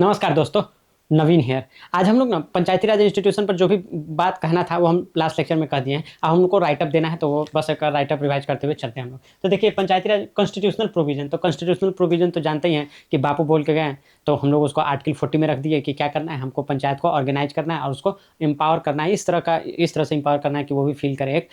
नमस्कार दोस्तों, नवीन हियर। आज हम लोग ना पंचायती राज इंस्टीट्यूशन पर जो भी बात कहना था वो हम लास्ट लेक्चर में कह दिए हैं। अब हम लोग को राइट अप देना है तो वो बस एक राइट अप रिवाइज करते हुए चलते हैं हम लोग। तो देखिए पंचायती राज कॉन्स्टिट्यूशनल प्रोविजन तो जानते ही हैं कि बापू बोल के गए हैं, तो हम लोग उसको आर्टिकल 40 में रख दिए कि क्या करना है, हमको पंचायत को ऑर्गेनाइज करना है और उसको एम्पावर करना है, इस तरह से एम्पावर करना है कि वो भी फील करे एक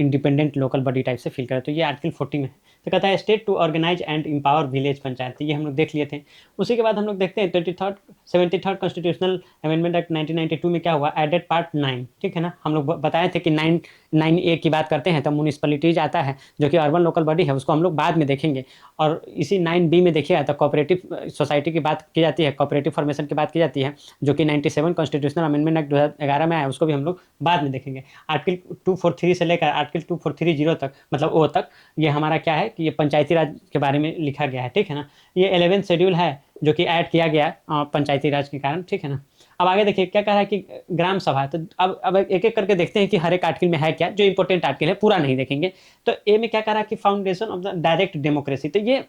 इंडिपेंडेंट लोकल बॉडी टाइप से फील करे। तो ये आर्टिकल 40 में है। तो कहता है state to organize and empower village panchayat, ये हम लोग देख लिए थे। उसी के बाद हम लोग देखते हैं 73rd कॉन्स्टिट्यूशनल अमेंडमेंट एक्ट 1992 में क्या हुआ, एडेड पार्ट 9। ठीक है ना, हम लोग बताए थे कि 9A की बात करते हैं तो म्यूनिसिपलिटीज आता है जो कि अर्बन लोकल बॉडी है, उसको हम लोग बाद में देखेंगे। और इसी 9B में देखिएगा तो कोऑपरेटिव सोसाइटी की बात की जाती है, कोऑपरेटिव फॉर्मेशन की बात की जाती है, जो कि 97 कॉन्स्टिट्यूशनल अमेंडमेंट एक्ट 2011 में आया, उसको भी हम लोग बाद में देखेंगे। आर्टिकल 243 से लेकर आर्टिकल 2430 तक, मतलब ओ तक, ये हमारा क्या है कि ये पंचायती राज के बारे में लिखा गया है। ठीक है ना, ये 11th शेड्यूल है जो कि ऐड किया गया पंचायती राज के कारण। ठीक है ना, अब आगे देखिए क्या कह रहा है कि ग्राम सभा। तो अब एक एक करके देखते हैं कि हर एक आर्टिकल में है क्या, जो इंपॉर्टेंट आर्टिकल है पूरा नहीं देखेंगे। तो ए में क्या कह रहा है कि foundation of the direct democracy. तो ये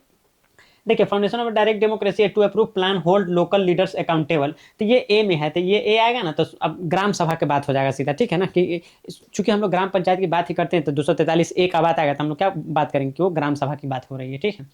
देखिए foundation of direct democracy to approve plan hold local leaders accountable. तो ये ए में है, तो ये ए आएगा ना, तो अब ग्राम सभा की बात हो जाएगा सीधा। ठीक है ना, कि चूंकि हम लोग ग्राम पंचायत की बात ही करते हैं तो 243A का बात आएगा, तो हम लोग क्या बात करेंगे कि वो ग्राम सभा की बात हो रही है। ठीक है,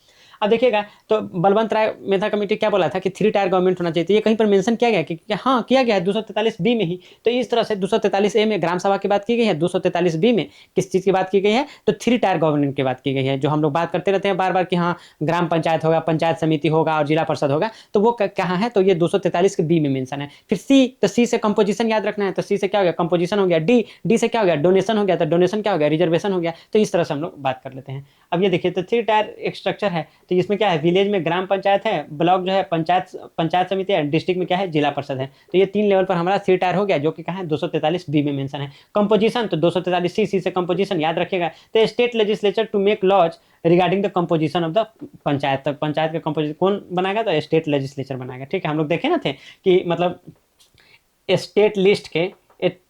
अब देखिएगा तो बलवंत राय मेधा कमेटी क्या बोला था कि 3 टायर गवर्नमेंट होना चाहिए। तो ये कहीं पर मेंशन किया गया कि हाँ किया गया है 243B में ही। तो इस तरह से 243A में ग्राम सभा की बात की गई है, 243B में किस चीज़ की बात की गई है, तो 3 टायर गवर्नमेंट की बात की गई है। जो हम लोग बात करते रहते हैं बार बार कि हाँ ग्राम पंचायत होगा, पंचायत समिति होगा और जिला परिषद होगा, तो वो कहाँ है, तो ये 243 के बी में मेंशन है। फिर सी, तो सी से कंपोजिशन याद रखना है, तो सी से क्या हो गया, कंपोजिशन हो गया। डी से क्या हो गया, डोनेशन हो गया, तो डोनेशन क्या हो गया, रिजर्वेशन हो गया। तो इस तरह से हम लोग बात कर लेते हैं। अब ये देखिए तो 3 टायर एक स्ट्रक्चर है, तो इसमें क्या है, विलेज में ग्राम पंचायत है, ब्लॉक जो है पंचायत समिति है, डिस्ट्रिक्ट में क्या है, जिला परिषद है। तो ये 3 लेवल पर हमारा 3 टायर हो गया, जो कि कहाँ है, 243B में मेंशन है। कंपोजिशन तो 243C से कंपोजिशन याद रखिएगा। तो state legislature to make laws regarding the composition of the panchayat. तो पंचायत का कंपोजिशन कौन बनाएगा, तो स्टेट लेजिस्लेचर बनाएगा। ठीक है, हम लोग देखे ना थे कि मतलब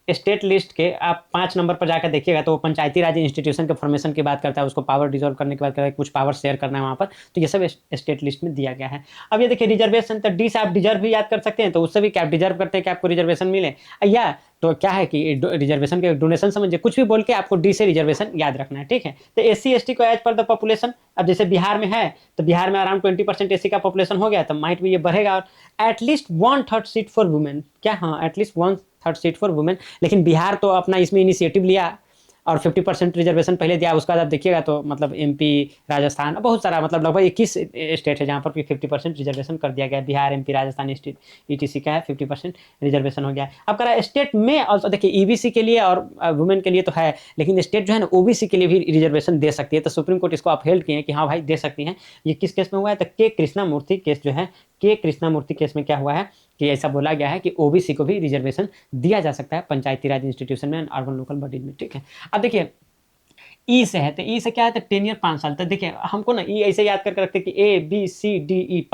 स्टेट लिस्ट के आप 5 नंबर पर जाकर देखिएगा तो वो पंचायती राज इंस्टीट्यूशन के फॉर्मेशन की बात करता है, उसको पावर डिजोल्व करने की बात करता है, कुछ पावर शेयर करना है वहाँ पर। तो ये सब स्टेट लिस्ट में दिया गया है। अब ये देखिए रिजर्वेशन, तो डी से आप डिजर्व भी याद कर सकते हैं, तो उससे भी क्या आप डिजर्व करते हैं कि आपको रिजर्वेशन मिले, या तो क्या है कि रिजर्वेशन के डोनेशन समझिए, कुछ भी बोल के आपको डी से रिजर्वेशन याद रखना है। ठीक है, तो SC ST को एज पर द पॉपुलेशन, अब जैसे बिहार में है तो बिहार में अराउंड 20% SC का पॉपुलेशन हो गया, तो माइट भी ये बढ़ेगा। और एटलीस्ट 1/3 सीट फॉर वुमेन, क्या, हाँ एटलीस्ट 1/3 सीट फॉर वुमेन। लेकिन बिहार तो अपना इसमें इनिशिएटिव लिया और 50% रिजर्वेशन पहले दिया। उसका आप देखिएगा तो मतलब MP, राजस्थान, बहुत सारा, मतलब लगभग 21 स्टेट है जहाँ पर 50% रिजर्वेशन कर दिया गया। बिहार, MP, राजस्थान, ETC का है 50% रिजर्वेशन हो गया। अब करा स्टेट में और देखिए EBC के लिए और वुमेन के लिए तो है, लेकिन स्टेट जो है ना OBC के लिए भी रिजर्वेशन दे सकती है। तो सुप्रीम कोर्ट इसको अपहेल्ड किए हैं कि हाँ भाई दे सकती हैं। ये किस केस में हुआ है, तो के कृष्णामूर्ति केस जो है, के कृष्णामूर्ति केस में क्या हुआ है कि ऐसा बोला गया है कि OBC को भी रिजर्वेशन दिया जा सकता है पंचायती राज इंस्टीट्यूशन में, अर्बन लोकल बॉडी में। ठीक है, अब देखिए ई से है, तो ई से क्या है, तो 10 ईयर 5 साल। तो देखिए हमको ना ई ऐसे याद करके रखते कि ABCDE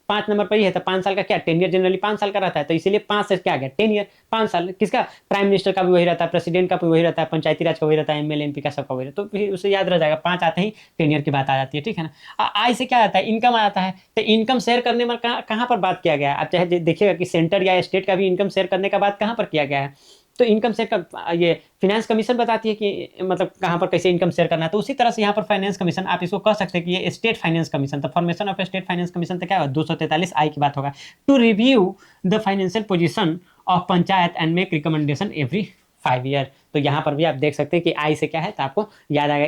5 नंबर पर ही है, तो 5 साल का क्या, 10 ईयर जनरली 5 साल का रहता है, तो इसीलिए 5 से क्या आ गया 10 ईयर 5 साल। किसका, प्राइम मिनिस्टर का भी वही रहता है, प्रेसिडेंट का भी वही रहता है, पंचायती राज का वही रहता है, MLA MP का सबका वही रहता है। तो फिर उसे याद रह जाएगा, 5 आते ही 10 ईयर की बात आ जाती है। ठीक है ना, आई से क्या आता है, इनकम आता है। तो इनकम शेयर करने में कहाँ पर बात किया गया है, आप चाहे देखिएगा कि सेंटर या स्टेट का भी इनकम शेयर करने का बात कहाँ पर किया गया है। तो इनकम शेयर का ये फिनेंस कमीशन बताती है कि मतलब कहाँ पर कैसे इनकम शेयर करना है। तो उसी तरह से यहाँ पर फाइनेंस कमीशन, आप इसको कह सकते हैं कि ये स्टेट फाइनेंस कमीशन। तो formation of state finance commission तो क्या होगा, 243I की बात होगा, to review the financial position of panchayat and make recommendation every 5 year. तो यहाँ पर भी आप देख सकते हैं कि आई से क्या है, तो आपको याद आएगा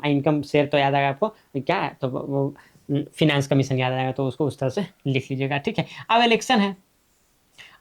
इनकम शेयर, तो याद आएगा आपको क्या है, तो वो फिनेंस कमीशन याद आएगा, तो उसको उस तरह से लिख लीजिएगा। ठीक है, अब इलेक्शन है।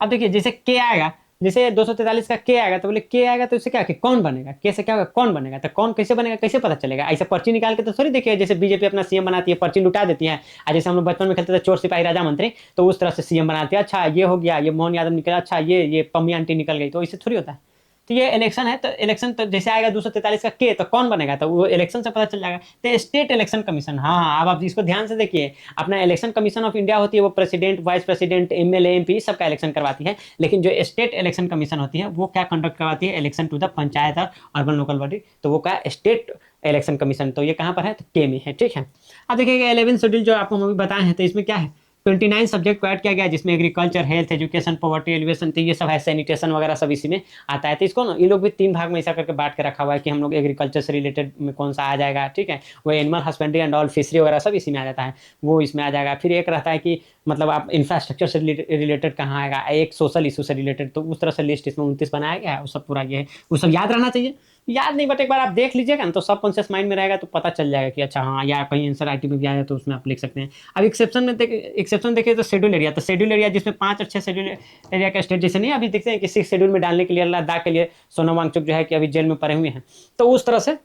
अब देखिए जैसे के आएगा, जैसे 243 का के आएगा, तो बोले के आएगा तो इससे क्या कि कौन बनेगा, के से क्या होगा, कौन बनेगा। तो कौन कैसे बनेगा, कैसे पता चलेगा, ऐसे पर्ची निकाल के तो थोड़ी देखिए, जैसे बीजेपी अपना CM बनाती है, पर्ची लुटा देती है। आज जैसे हम लोग बचपन में खेलते थे चोर सिपाही राजा मंत्री, तो उस तरह से CM बनाते हैं। अच्छा ये हो गया, ये मोहन यादव निकला, अच्छा ये पम्मी आंटी निकल गई, तो इससे थोड़ी होता है। तो ये इलेक्शन है, तो इलेक्शन तो जैसे आएगा 243 का के, तो कौन बनेगा, तो वो इलेक्शन से पता चल जाएगा। तो स्टेट इलेक्शन कमीशन, हाँ अब आप इसको ध्यान से देखिए, अपना इलेक्शन कमीशन ऑफ इंडिया होती है, वो president, vice president, MLA MP सबका इलेक्शन करवाती है। लेकिन जो स्टेट इलेक्शन कमीशन होती है वो क्या कंडक्ट करवाती है, इलेक्शन टू द पंचायत और अर्बन लोकल बॉडी। तो वो क्या, स्टेट इलेक्शन कमीशन। तो ये कहाँ पर है, तो के में है। ठीक है, अब देखिएगा 11 शेड्यूल जो आपको हम अभी बताए हैं, तो इसमें क्या है 29 सब्जेक्ट को ऐड किया गया, जिसमें agriculture, health, education, poverty alleviation, तो ये सब है, सैनिटेशन वगैरह सब इसी में आता है। तो इसको ना ये लोग भी 3 भाग में ऐसा करके बांट के रखा हुआ है कि हम लोग एग्रीकल्चर से रिलेटेड में कौन सा आ जाएगा, ठीक है। वो animal husbandry and all, fishery वगैरह सब इसी में आ जाता है, वो इसमें आ जाएगा। फिर एक रहता है कि मतलब आप इंफ्रास्ट्रक्चर से रिलेटेड कहाँ आएगा, एक सोशल इशू से रिलेटेड, तो उस तरह से लिस्ट इसमें 29 बनाया गया है, वो सब पूरा ये है। वो सब याद रहना चाहिए, याद नहीं बट एक बार आप देख लीजिएगा ना तो सबकॉन्शियस माइंड में रहेगा, तो पता चल जाएगा कि अच्छा हाँ, या कहीं आंसर आईटी में भी आया तो उसमें आप लिख सकते हैं। अब एक्सेप्शन देखिए तो शेड्यूल एरिया, तो शेड्यूल एरिया जिसमें 5 और 6 शेड्यूल एरिया का स्टेट, जैसे नहीं अभी देखते हैं कि 6 शेड्यूल में डालने के लिए लद्दाख के लिए सोनम वांगचुक जो है कि अभी जेल में पड़े हुए हैं, तो उस तरह से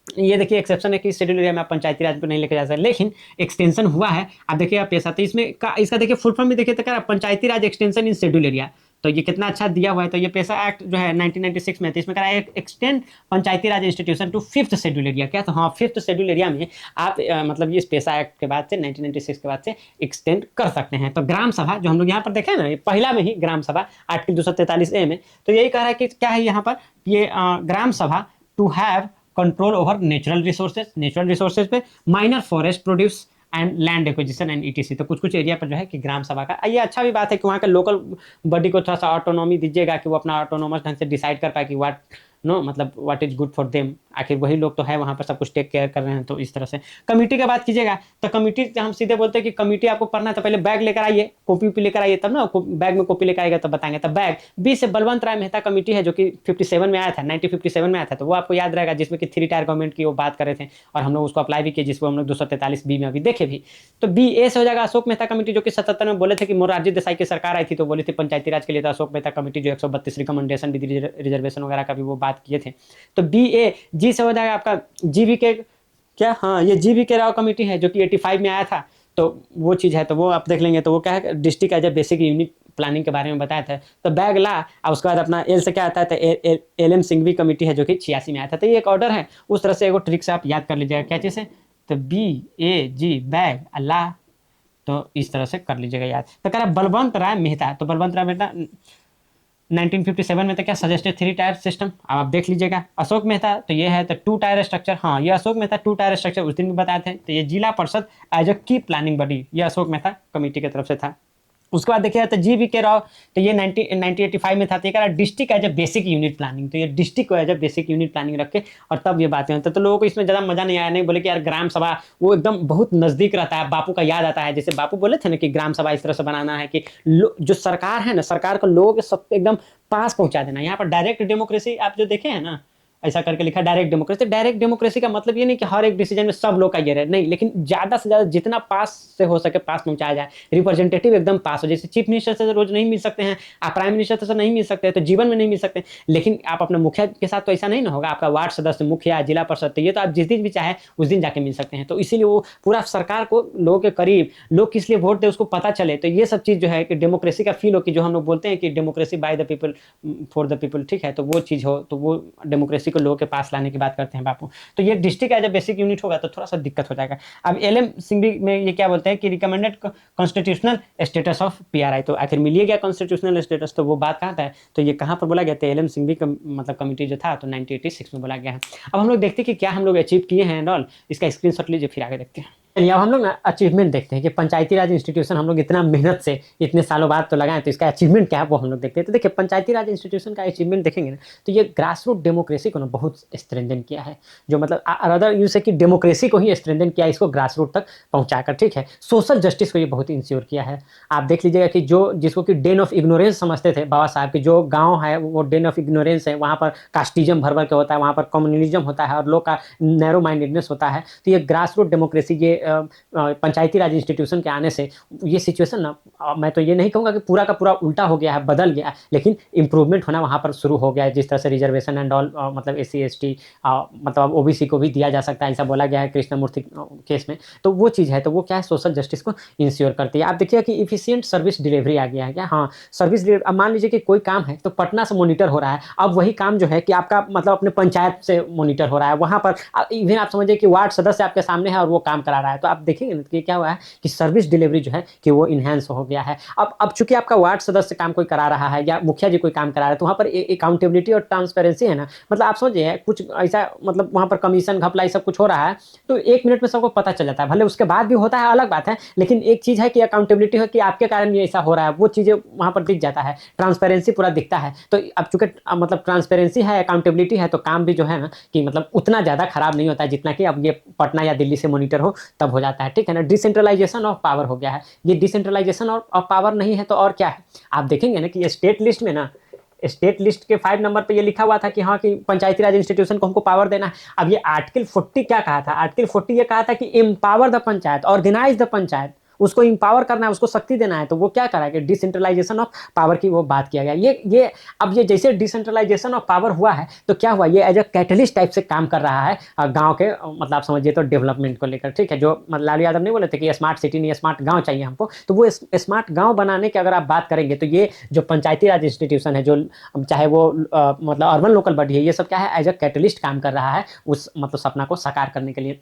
ये देखिए एक्सेप्शन है कि शेड्यूल एरिया में आप पंचायती राज पे नहीं लेके जा सकते, लेकिन एक्सटेंशन हुआ है। आप देखिए आप ऐसा, तो इसमें इसका देखिए फुल फॉर्म भी देखिए तो क्या पंचायती राज एक्सटेंशन इन शेड्यूल एरिया, तो ये कितना अच्छा दिया हुआ है। तो ये पैसा एक्ट जो है 1996 में, तो इसमें करा है extend Panchayati Raj institution to 5th schedule area, क्या तो हाँ 5th शेड्यूल एरिया में आप मतलब ये पैसा एक्ट के बाद से 1996 के बाद से एक्सटेंड कर सकते हैं। तो ग्राम सभा जो हम लोग यहाँ पर देखें ना, ये पहला में ही ग्राम सभा आर्टिकल 243A में, तो यही कह रहा है कि क्या है यहाँ पर ये gram sabha to have control over natural resources पे, minor forest produce and land acquisition and etc, तो कुछ कुछ एरिया पर जो है कि ग्राम सभा का ये अच्छा भी बात है कि वहाँ के लोकल बॉडी को थोड़ा सा ऑटोनॉमी दीजिएगा कि वो अपना ऑटोनोमस ढंग से डिसाइड कर पाए कि व्हाट नो मतलब what is good for them, आखिर वही लोग तो है वहाँ पर सब कुछ टेक केयर कर रहे हैं। तो इस तरह से कमेटी की बात कीजिएगा तो कमेटी हम सीधे बोलते हैं कि कमेटी आपको पढ़ना है तो पहले बैग लेकर आइए, कॉपी लेकर आइए, तब ना बैग में कॉपी लेकर आएगा तब बताएंगे। तब बैग बी से बलवंत राय मेहता कमेटी है जो कि 57 में आया था, 1957 में आया था, तो वो आपको याद रहेगा, जिसमें कि 3 टायर गवर्नमेंट की वो बात कर रहे थे और हम लोग उसको अप्लाई भी किए, जिसको हम लोग 243B में अभी देखे भी। तो बी ए से हो जाएगा अशोक मेहता कमेटी, जो कि 77 में बोले थे कि मोरारजी देसाई की सरकार आई थी तो बोली थी पंचायती राज के लिए, तो अशोक मेहता कमेटी जो 132 रिकमेंडेशन विद रिजर्वेशन वगैरह का भी वो बात किए थे। तो बी ए जी से हो जाएगा आपका जीवी के क्या, हाँ ये जीवी के राव कमेटी है जो कि 85 में आया था, तो वो चीज़ है, तो वो आप देख लेंगे। तो वो क्या है district as a basic unit planning के बारे में बताया था। तो बैग ला और उसके बाद अपना एल से क्या आता है, तो एल एम सिंघवी कमेटी है जो कि 86 में आया था। तो ये एक ऑर्डर है, उस तरह से एगो ट्रिक से आप याद कर लीजिएगा क्या चीज़ है, तो बी ए जी बैग अल्लाह, तो इस तरह से कर लीजिएगा याद। तो कह रहा बलवंत राय मेहता, तो बलवंत राय मेहता 1957 में तो क्या सजेस्टेड 3 टायर सिस्टम, अब आप देख लीजिएगा। अशोक मेहता तो ये है तो 2 टायर स्ट्रक्चर, हाँ ये अशोक मेहता 2 टायर स्ट्रक्चर उस दिन भी बताए थे। तो ये जिला परिषद एज अ की प्लानिंग बॉडी, ये अशोक मेहता कमेटी की तरफ से था। उसके बाद देखिए तो जी वी के राव, तो ये 1985 में था। तो ये कह रहा district as a basic unit planning, तो ये डिस्ट्रिक्ट को as a basic unit planning रख के और तब ये बातें होती। तो लोगों को इसमें ज़्यादा मजा नहीं आया, नहीं बोले कि यार ग्राम सभा वो एकदम बहुत नज़दीक रहता है, बापू का याद आता है। जैसे बापू बोले थे ना कि ग्राम सभा इस तरह से बनाना है कि जो सरकार है ना, सरकार को लोगों के सब एकदम पास पहुंचा देना। यहाँ पर डायरेक्ट डेमोक्रेसी आप जो देखे हैं ना, ऐसा करके लिखा डायरेक्ट डेमोक्रेसी। डायरेक्ट डेमोक्रेसी का मतलब ये नहीं कि हर एक डिसीजन में सब लोग का ये रहे, नहीं, लेकिन ज़्यादा से ज़्यादा जितना पास से हो सके पास पहुंचाया जाए, रिप्रेजेंटेटिव एकदम पास हो। जैसे चीफ मिनिस्टर से रोज नहीं मिल सकते हैं आप, प्राइम मिनिस्टर से नहीं मिल सकते हैं, तो जीवन में नहीं मिल सकते, लेकिन आप अपने मुखिया के साथ तो ऐसा नहीं ना होगा, आपका वार्ड सदस्य, मुखिया, जिला परिषद, तो ये तो आप जिस दिन भी चाहे उस दिन जाके मिल सकते हैं। तो इसीलिए वो पूरा सरकार को लोगों के करीब, लोग किस लिए वोट दे उसको पता चले। तो ये सब चीज़ जो है कि डेमोक्रेसी का फील हो, कि जो हम लोग बोलते हैं कि democracy by the people for the people, ठीक है, तो वो चीज़ हो, तो वो डेमोक्रेसी को लोगों के पास लाने की बात करते हैं बापू। तो ये district as a basic unit होगा तो थोड़ा सा दिक्कत हो जाएगा। अब एलएम सिंघवी में ये क्या बोलते हैं कि recommended constitutional status of PRI, तो आखिर मिलिए गया कॉन्स्टिट्यूशनल स्टेटस, तो वो बात कहाँ था, तो ये कहाँ पर बोला गया था, एलएम सिंघवी मतलब कमिटी जो था तो 1986 में बोला गया है। अब हम लोग देखते हैं कि क्या हम लोग अचीव किए हैं एंड ऑल, इसका स्क्रीनशॉट लीजिए फिर आगे देखते हैं। चलिए अब हम लोग ना अचीवमेंट देखते हैं कि पंचायती राज इंस्टीट्यूशन हम लोग इतना मेहनत से इतने सालों बाद तो लगाएं, तो इसका अचीवमेंट क्या है वो हम लोग देखते हैं। तो देखिए पंचायती राज इंस्टीट्यूशन का अचीवमेंट देखेंगे ना, तो ये ग्रास रूट डेमोक्रेसी को ना बहुत स्ट्रेंथन किया है, जो मतलब अदर यूज है कि डेमोक्रेसी को ही स्ट्रेंथन किया, इसको ग्रास रूट तक पहुंचाकर, ठीक है। सोशल जस्टिस को ये बहुत इंश्योर किया है। आप देख लीजिएगा कि जो जिसको कि डेन ऑफ इग्नोरेंस समझते थे बाबा साहब की, जो गाँव है वो डेन ऑफ इग्नोरेंस है, वहाँ पर कास्टिज्म भर भर के होता है, वहाँ पर कम्युनलिज्म होता है और लोग का नैरो माइंडेडनेस होता है। तो ये ग्रास रूट डेमोक्रेसी, ये पंचायती राज इंस्टीट्यूशन के आने से ये सिचुएशन ना, मैं तो ये नहीं कहूँगा कि पूरा का पूरा उल्टा हो गया है, बदल गया है, लेकिन इंप्रूवमेंट होना वहाँ पर शुरू हो गया है। जिस तरह से रिजर्वेशन एंड ऑल मतलब SC ST मतलब OBC को भी दिया जा सकता है, ऐसा बोला गया है कृष्णमूर्ति केस में। तो वो चीज़ है, तो वो क्या है सोशल जस्टिस को इंश्योर करती है। आप देखिए कि इफिशियंट सर्विस डिलीवरी आ गया है क्या, हाँ सर्विस डिलीवरी। अब मान लीजिए कि कोई काम है तो पटना से मोनिटर हो रहा है, अब वही काम जो है कि आपका मतलब अपने पंचायत से मोनिटर हो रहा है, वहाँ पर इवन आप समझिए कि वार्ड सदस्य आपके सामने है और वो काम करा रहा रहा है। तो आप देखेंगे ना कि क्या हुआ है कि सर्विस डिलीवरी जो है कि वो इन्हांस हो गया है। अब चूँकि आपका वार्ड सदस्य काम कोई करा रहा है या मुखिया जी कोई काम करा रहा है, तो वहाँ पर अकाउंटेबिलिटी और ट्रांसपेरेंसी है ना, मतलब आप समझिए कुछ ऐसा मतलब वहाँ पर कमीशन घपला सब कुछ हो रहा है, तो 1 मिनट में सबको पता चल जाता है। भले उसके बाद भी होता है अलग बात है, लेकिन एक चीज़ है कि अकाउंटेबिलिटी है कि आपके कारण ये ऐसा हो रहा है, वो चीज़ें वहाँ पर दिख जाता है, ट्रांसपेरेंसी पूरा दिखता है। तो अब चूँकि मतलब ट्रांसपेरेंसी है, अकाउंटेबिलिटी है, तो काम भी जो है ना कि मतलब उतना ज़्यादा खराब नहीं होता है जितना कि अब ये पटना या दिल्ली से मॉनिटर हो तब हो जाता है, ठीक है ना? डिसेंट्रलाइजेशन ऑफ पावर हो गया है। ये डिसेंट्रलाइजेशन ऑफ पावर नहीं है तो और क्या है? आप देखेंगे ना कि ये स्टेट लिस्ट में ना, स्टेट लिस्ट के 5 नंबर पे ये लिखा हुआ था कि हाँ कि पंचायती राज इंस्टीट्यूशन को हमको पावर देना है। अब ये आर्टिकल 40 क्या कहा था? आर्टिकल 40 ये कहा था कि empower the panchayat, organize the panchayat, उसको एम्पावर करना है, उसको शक्ति देना है। तो वो क्या करा कि डिसेंट्रलाइजेशन ऑफ पावर की वो बात किया गया। ये अब ये जैसे डिसेंट्रलाइजेशन ऑफ पावर हुआ है, तो क्या हुआ, ये एज अ कैटलिस्ट टाइप से काम कर रहा है गाँव के मतलब आप समझिए तो डेवलपमेंट को लेकर, ठीक है? जो लालू यादव नहीं बोले थे कि स्मार्ट सिटी नहीं, स्मार्ट गाँव चाहिए हमको, तो वो स्मार्ट गाँव बनाने की अगर आप बात करेंगे, तो ये जो पंचायती राज इंस्टीट्यूशन है, जो चाहे वो मतलब अर्बन लोकल बॉडी है, ये सब क्या है, एज अ कैटलिस्ट काम कर रहा है उस मतलब सपना को साकार करने के लिए।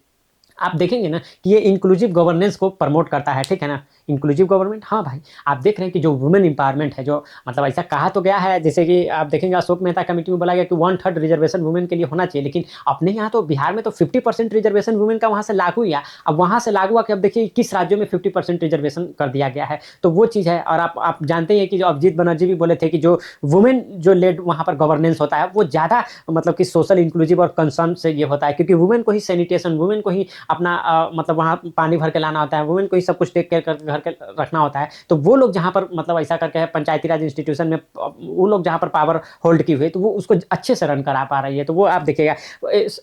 आप देखेंगे ना कि ये इंक्लूसिव गवर्नेंस को प्रमोट करता है, ठीक है ना? इंक्लूसिव गवर्नमेंट, हाँ भाई, आप देख रहे हैं कि जो वुमेन एम्पावरमेंट है, जो मतलब ऐसा कहा तो गया है, जैसे कि आप देखेंगे अशोक मेहता कमेटी में बोला गया कि 1/3 रिजर्वेशन वुमेन के लिए होना चाहिए, लेकिन अपने यहाँ तो बिहार में तो 50% रिजर्वेशन वुमेन का वहाँ से लागू हुआ। अब वहाँ से लागू हुआ कि अब देखिए किस राज्यों में 50% रिजर्वेशन कर दिया गया है, तो वो चीज़ है। और आप जानते हैं कि जो अभिजीत बनर्जी भी बोले थे कि जो वुमेन जो लेड वहाँ पर गवर्नेंस होता है, वो ज़्यादा मतलब कि सोशल इंक्लूसिव और कंसर्न से ये होता है, क्योंकि वुमेन को ही सैनिटेशन, वुमेन को ही अपना मतलब वहाँ पानी भर के लाना होता है, वुमेन को ही सब कुछ टेक केयर करके घर के रखना होता है। तो वो लोग जहाँ पर मतलब ऐसा करके है पंचायती राज इंस्टीट्यूशन में, वो लोग जहाँ पर पावर होल्ड की हुई है, तो वो उसको अच्छे से रन करा पा रही है। तो वो आप देखिएगा,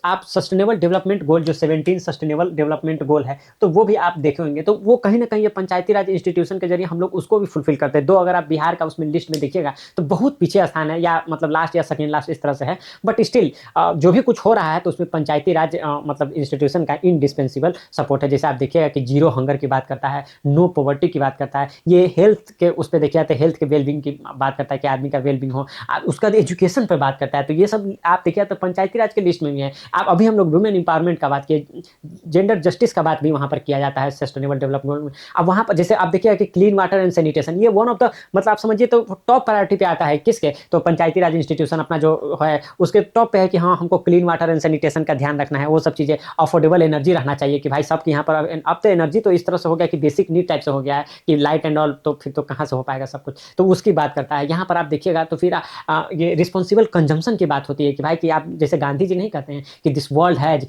आप सस्टेनेबल डेवलपमेंट गोल जो 17 सस्टेनेबल डेवलपमेंट गोल है, तो वो भी आप देखे होंगे, तो वो कहीं ना कहीं ये पंचायती राज इंस्टीट्यूशन के जरिए हम लोग उसको भी फुलफिल करते हैं। दो अगर आप बिहार का उसमें लिस्ट में देखिएगा तो बहुत पीछे स्थान है, या मतलब लास्ट या सेकेंड लास्ट इस तरह से है, बट स्टिल जो भी कुछ हो रहा है तो उसमें पंचायती राज मतलब इंस्टीट्यूशन का इंडिस्पेंसिबल सपोर्ट है। जैसे आप देखिएगा कि जीरो हंगर की बात करता है, नो पॉवर्टी की बात करता है, ये हेल्थ के उस पर देखिए तो हेल्थ के वेलबिंग की बात करता है कि आदमी का वेलबिंग हो, उसका एजुकेशन पर बात करता है। तो ये सब आप देखिए तो पंचायती राज के लिस्ट में भी है। आप अभी हम लोग वुमेन इंपावरमेंट का बात किए, जेंडर जस्टिस का बात भी वहाँ पर किया जाता है सस्टेनेबल डेवलपमेंट में। अब वहाँ पर जैसे आप देखिए कि क्लीन वाटर एंड सैनिटेशन, ये वन ऑफ द मतलब आप समझिए तो टॉप प्रायोरिटी पे आता है किसके, तो पंचायती राज इंस्टीट्यूशन अपना जो है उसके टॉप पे है कि हाँ हमको क्लीन वाटर एंड सैनिटेशन का ध्यान रखना है, वो सब चीज़ें, अफोर्डेबल एनर्जी रहना चाहिए कि भाई सबके यहाँ पर। अब तो एनर्जी तो इस तरह से हो गया कि बेसिक नीड टाइप से हो गया है कि लाइट एंड ऑल, तो फिर तो कहाँ से हो पाएगा सब कुछ, तो उसकी बात करता है। यहाँ पर आप देखिएगा तो फिर ये रिस्पॉन्सिबल कंजम्पशन की बात होती है कि भाई कि आप जैसे गांधी जी नहीं कहते हैं कि this world has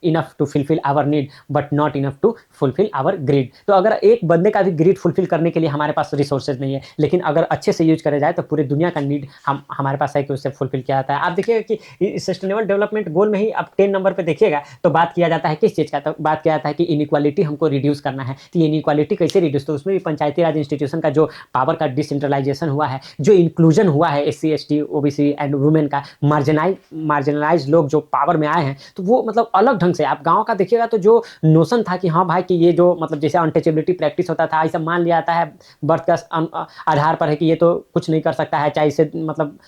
enough to fulfill our need but not enough to fulfill our greed. तो अगर एक बंदे का भी ग्रीड फुलफिल करने के लिए हमारे पास रिसोर्सेज नहीं है, लेकिन अगर अच्छे से यूज करे जाए तो पूरी दुनिया का नीड हमारे पास है कि उससे फुलफिल किया जाता है। आप देखिएगा कि सस्टेनेबल डेवलपमेंट गोल में ही आप 10 नंबर पर देखिएगा तो बात किया जाता है किस चीज़ का, तो बात किया जाता है कि इनइक्वालिटी हमको रिड्यूस करना है। तो ये इनइक्वालिटी कैसे रिड्यूस, तो उसमें भी पंचायती राज इंस्टीट्यूशन का जो पावर का डिसेंट्रलाइजेशन हुआ है, जो इंक्लूजन हुआ है SC ST OBC and women का, मार्जिनलाइज लोग जो पावर में आए हैं, तो वो मतलब अलग ढंग से आप गाँव का देखिएगा तो जो नोशन था कि हाँ भाई कि ये जो मतलब जैसे अनटचेबिलिटी प्रैक्टिस होता था, ऐसा मान लिया जाता है बर्थ का आधार पर है कि ये तो कुछ नहीं कर सकता है, चाहे इससे मतलब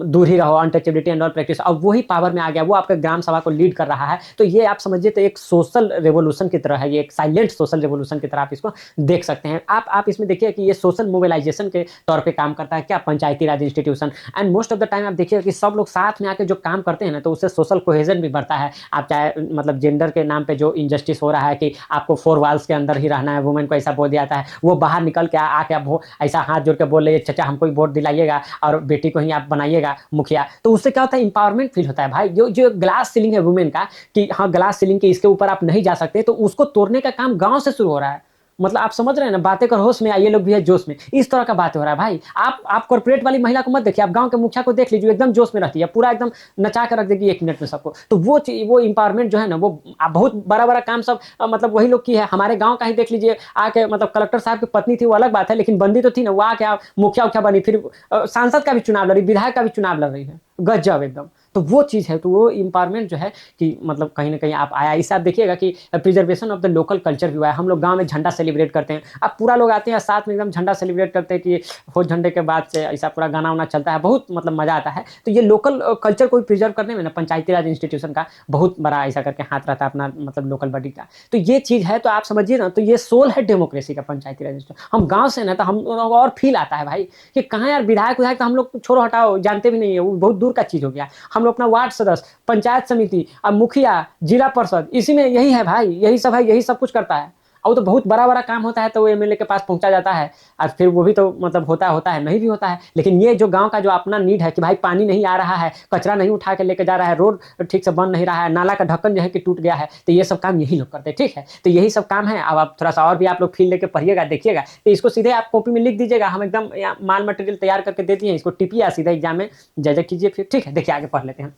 दूर ही रहो, अनटचेबिलिटी एंड ऑल प्रैक्टिस, अब वही पावर में आ गया, वो आपके ग्राम सभा को लीड कर रहा है। तो ये आप समझिए तो एक सोशल रेवोल्यूशन की तरह है, ये एक साइलेंट सोशल रेवोल्यूशन की तरह आप इसको देख सकते हैं। आप इसमें देखिए कि ये सोशल मोबिलाइजेशन के तौर पे काम करता है क्या पंचायती राज institution, and most of the time आप देखिए कि सब लोग साथ में आके जो काम करते हैं ना, तो उससे सोशल कोहेजन भी बढ़ता है। आप चाहे मतलब जेंडर के नाम पे जो इनजस्टिस हो रहा है कि आपको 4 वॉल्स के अंदर ही रहना है, वुमेन को ऐसा बोल दिया जाता है, वो बाहर निकल के आके अब ऐसा हाथ जोड़ के बोल रही है चाचा हमको ही वोट दिलाइएगा और बेटी को ही आप बनाइएगा मुखिया, तो उससे क्या होता है, इंपावरमेंट फील होता है भाई। जो ग्लास सीलिंग है वुमेन का कि हाँ ग्लास सीलिंग के इसके ऊपर आप नहीं जा सकते, तो उसको तोड़ने का काम गांव से शुरू हो रहा है। मतलब आप समझ रहे हैं ना, बातें कर होश में आइए लोग भी है जोश में, इस तरह का बात हो रहा है भाई। आप कॉर्पोरेट वाली महिला को मत देखिए, आप गांव के मुखिया को देख लीजिए, एकदम जोश में रहती है, पूरा एकदम नचा कर रख देगी 1 मिनट में सबको। तो वो इंपावरमेंट जो है ना, वो बहुत बड़ा बड़ा काम सब मतलब वही लोग की है। हमारे गाँव का ही देख लीजिए, आके मतलब कलेक्टर साहब की पत्नी थी, वो अलग बात है, लेकिन बंदी तो थी ना, वो आके मुखिया उखिया बनी, फिर सांसद का भी चुनाव लड़ी, विधायक का भी चुनाव लड़ रही है, गजब एकदम। तो वो चीज़ है, तो वो एम्पावरमेंट जो है कि मतलब कहीं न कहीं आप आया। इससे आप देखिएगा कि preservation of the local culture भी हुआ है। हम लोग गाँव में झंडा सेलिब्रेट करते हैं। अब पूरा लोग आते हैं साथ में एकदम झंडा सेलिब्रेट करते हैं कि हो झंडे के बाद से ऐसा पूरा गाना-वाना चलता है, बहुत मतलब मज़ा आता है। तो ये लोकल कल्चर को भी प्रिज़र्व करने में ना पंचायती राज इंस्टीट्यूशन का बहुत बड़ा ऐसा करके हाथ रहता है अपना मतलब लोकल बॉडी का। तो ये चीज़ है तो आप समझिए ना, तो ये सोल है डेमोक्रेसी का पंचायती राज इंस्टीट्यूशन। हम गाँव से ना तो हम और फ़ील आता है भाई कि कहाँ यार विधायक-विधायक तो हम लोग छोड़ो हटाओ जानते भी नहीं है, वो बहुत दूर का चीज़ हो गया। हम लोग अपना वार्ड सदस्य, पंचायत समिति, अब मुखिया, जिला परिषद इसी में यही है भाई, यही सब है, यही सब कुछ करता है। और वो तो बहुत बड़ा-बड़ा काम होता है तो वो एमएलए के पास पहुँचा जाता है और फिर वो भी तो मतलब होता है, नहीं भी होता है। लेकिन ये जो गाँव का जो अपना नीड है कि भाई पानी नहीं आ रहा है, कचरा नहीं उठा के लेके जा रहा है, रोड ठीक से बन नहीं रहा है, नाला का ढक्कन जो है कि टूट गया है, तो ये सब काम यही लोग करते हैं, ठीक है? तो यही सब काम है। अब आप थोड़ा-सा और भी आप लोग फ़ील लेके पढ़िएगा, देखिएगा, तो इसको सीधे आप कॉपी में लिख दीजिएगा, हम एकदम या माल मटेरियल तैयार करके दे दिए हैं, इसको टिपिए सीधा एग्ज़ाम में जज कीजिए फिर, ठीक है? देखिए आगे पढ़ लेते हैं।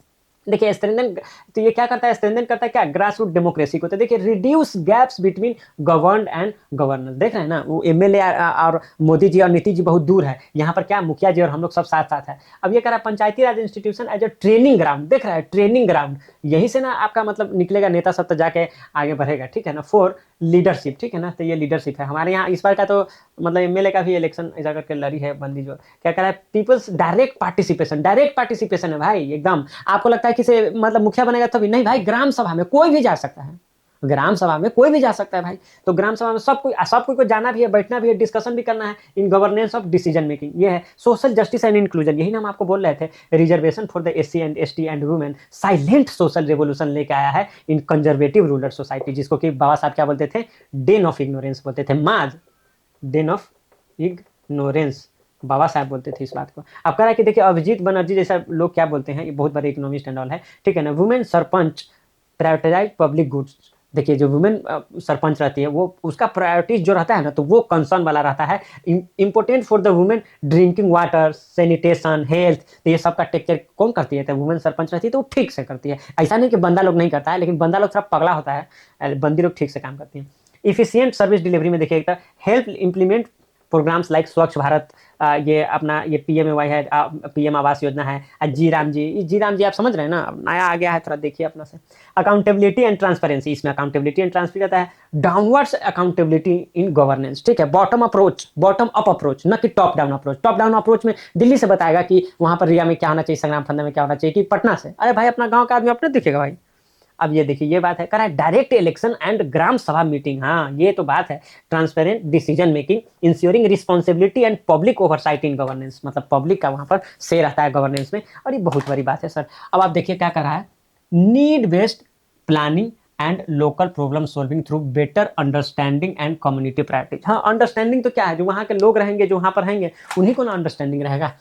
देखिए स्ट्रेंथन, तो ये क्या करता है, स्ट्रेंथन करता है क्या, ग्रास रूट डेमोक्रेसी को। तो देखिए reduce gaps between governed and governor, देख रहे हैं ना, वो एमएलए और मोदी जी और नीतीश जी बहुत दूर है, यहाँ पर क्या मुखिया जी और हम लोग सब साथ साथ है। अब ये कह रहा है पंचायती राज institution as a training ground, देख रहा है ट्रेनिंग ग्राउंड, यहीं से ना आपका मतलब निकलेगा नेता सब तो जाके आगे बढ़ेगा, ठीक है ना। फॉर लीडरशिप, ठीक है ना, तो ये लीडरशिप है हमारे यहाँ। इस बार का तो मतलब एमएलए का भी इलेक्शन ऐसा करके लड़ी है बंदी, जो क्या कह रहा है, पीपल्स डायरेक्ट पार्टिसिपेशन है भाई एकदम। आपको लगता है किसी मतलब मुखिया बनेगा तभी नहीं भाई, ग्राम सभा में कोई भी जा सकता है, ग्राम सभा में कोई भी जा सकता है भाई। तो ग्राम सभा में सब कोई को जाना भी है, बैठना भी है, डिस्कशन भी करना है in governance of decision making. ये है सोशल जस्टिस एंड इंक्लूजन, यही ना हम आपको बोल रहे थे, reservation for the SC and ST and women, silent social revolution लेके आया है इन कंजर्वेटिव रूरल सोसाइटी, जिसको कि बाबा साहब क्या बोलते थे, डेन ऑफ इग्नोरेंस बोलते थे, माज डेन ऑफ इग्नोरेंस, बाबा साहब बोलते थे इस बात को। अब कह रहा है कि देखिए अभिजीत बनर्जी जैसा लोग क्या बोलते हैं, ये बहुत बड़े इकोनॉमिस्ट एंड ऑल है, ठीक है ना। Women sarpanch prioritize public goods, देखिए जो वुमेन सरपंच रहती है वो उसका प्रायोरिटीज जो रहता है ना, तो वो कंसर्न वाला रहता है, important for the women, drinking water, sanitation, health, तो ये सब का टेक केयर कौन करती है, तो वुमेन सरपंच रहती है, तो वो ठीक से करती है। ऐसा नहीं कि बंदा लोग नहीं करता है, लेकिन बंदा लोग थोड़ा पगला होता है, बंदी लोग ठीक से काम करती हैं। इफिशियंट सर्विस डिलीवरी में देखिए हेल्प इम्प्लीमेंट प्रोग्राम्स लाइक स्वच्छ भारत, ये अपना ये पीएमएवाई है, पीएम आवास योजना है, जी राम जी आप समझ रहे हैं ना, नया आ गया है, थोड़ा देखिए अपना से। अकाउंटेबिलिटी एंड ट्रांसपेरेंसी, इसमें अकाउंटेबिलिटी एंड ट्रांसपेरेंसी रहता है। डाउनवर्ड्स अकाउंटेबिलिटी इन गवर्नेंस, ठीक है, बॉटम अप अप्रोच, न कि top down approach. Top down approach में दिल्ली से बताएगा कि वहां पर रिया में क्या होना चाहिए, संग्राम फंदा में क्या होना चाहिए, कि पटना से, अरे भाई अपना गाँव का आदमी अपने दिखेगा भाई। अब ये देखिए ये बात है, कह रहा है डायरेक्ट इलेक्शन एंड ग्राम सभा मीटिंग, हाँ ये तो बात है, transparent decision making, ensuring responsibility and public oversight in governance, मतलब पब्लिक का वहां पर से रहता है गवर्नेंस में, और ये बहुत बड़ी बात है सर। अब आप देखिए क्या कर रहा है, need based planning and local problem solving through better understanding and community priorities. हाँ अंडरस्टैंडिंग तो क्या है, जो वहाँ के लोग रहेंगे, जो वहाँ पर रहेंगे, उन्हीं को ना अंडरस्टैंडिंग रहेगा।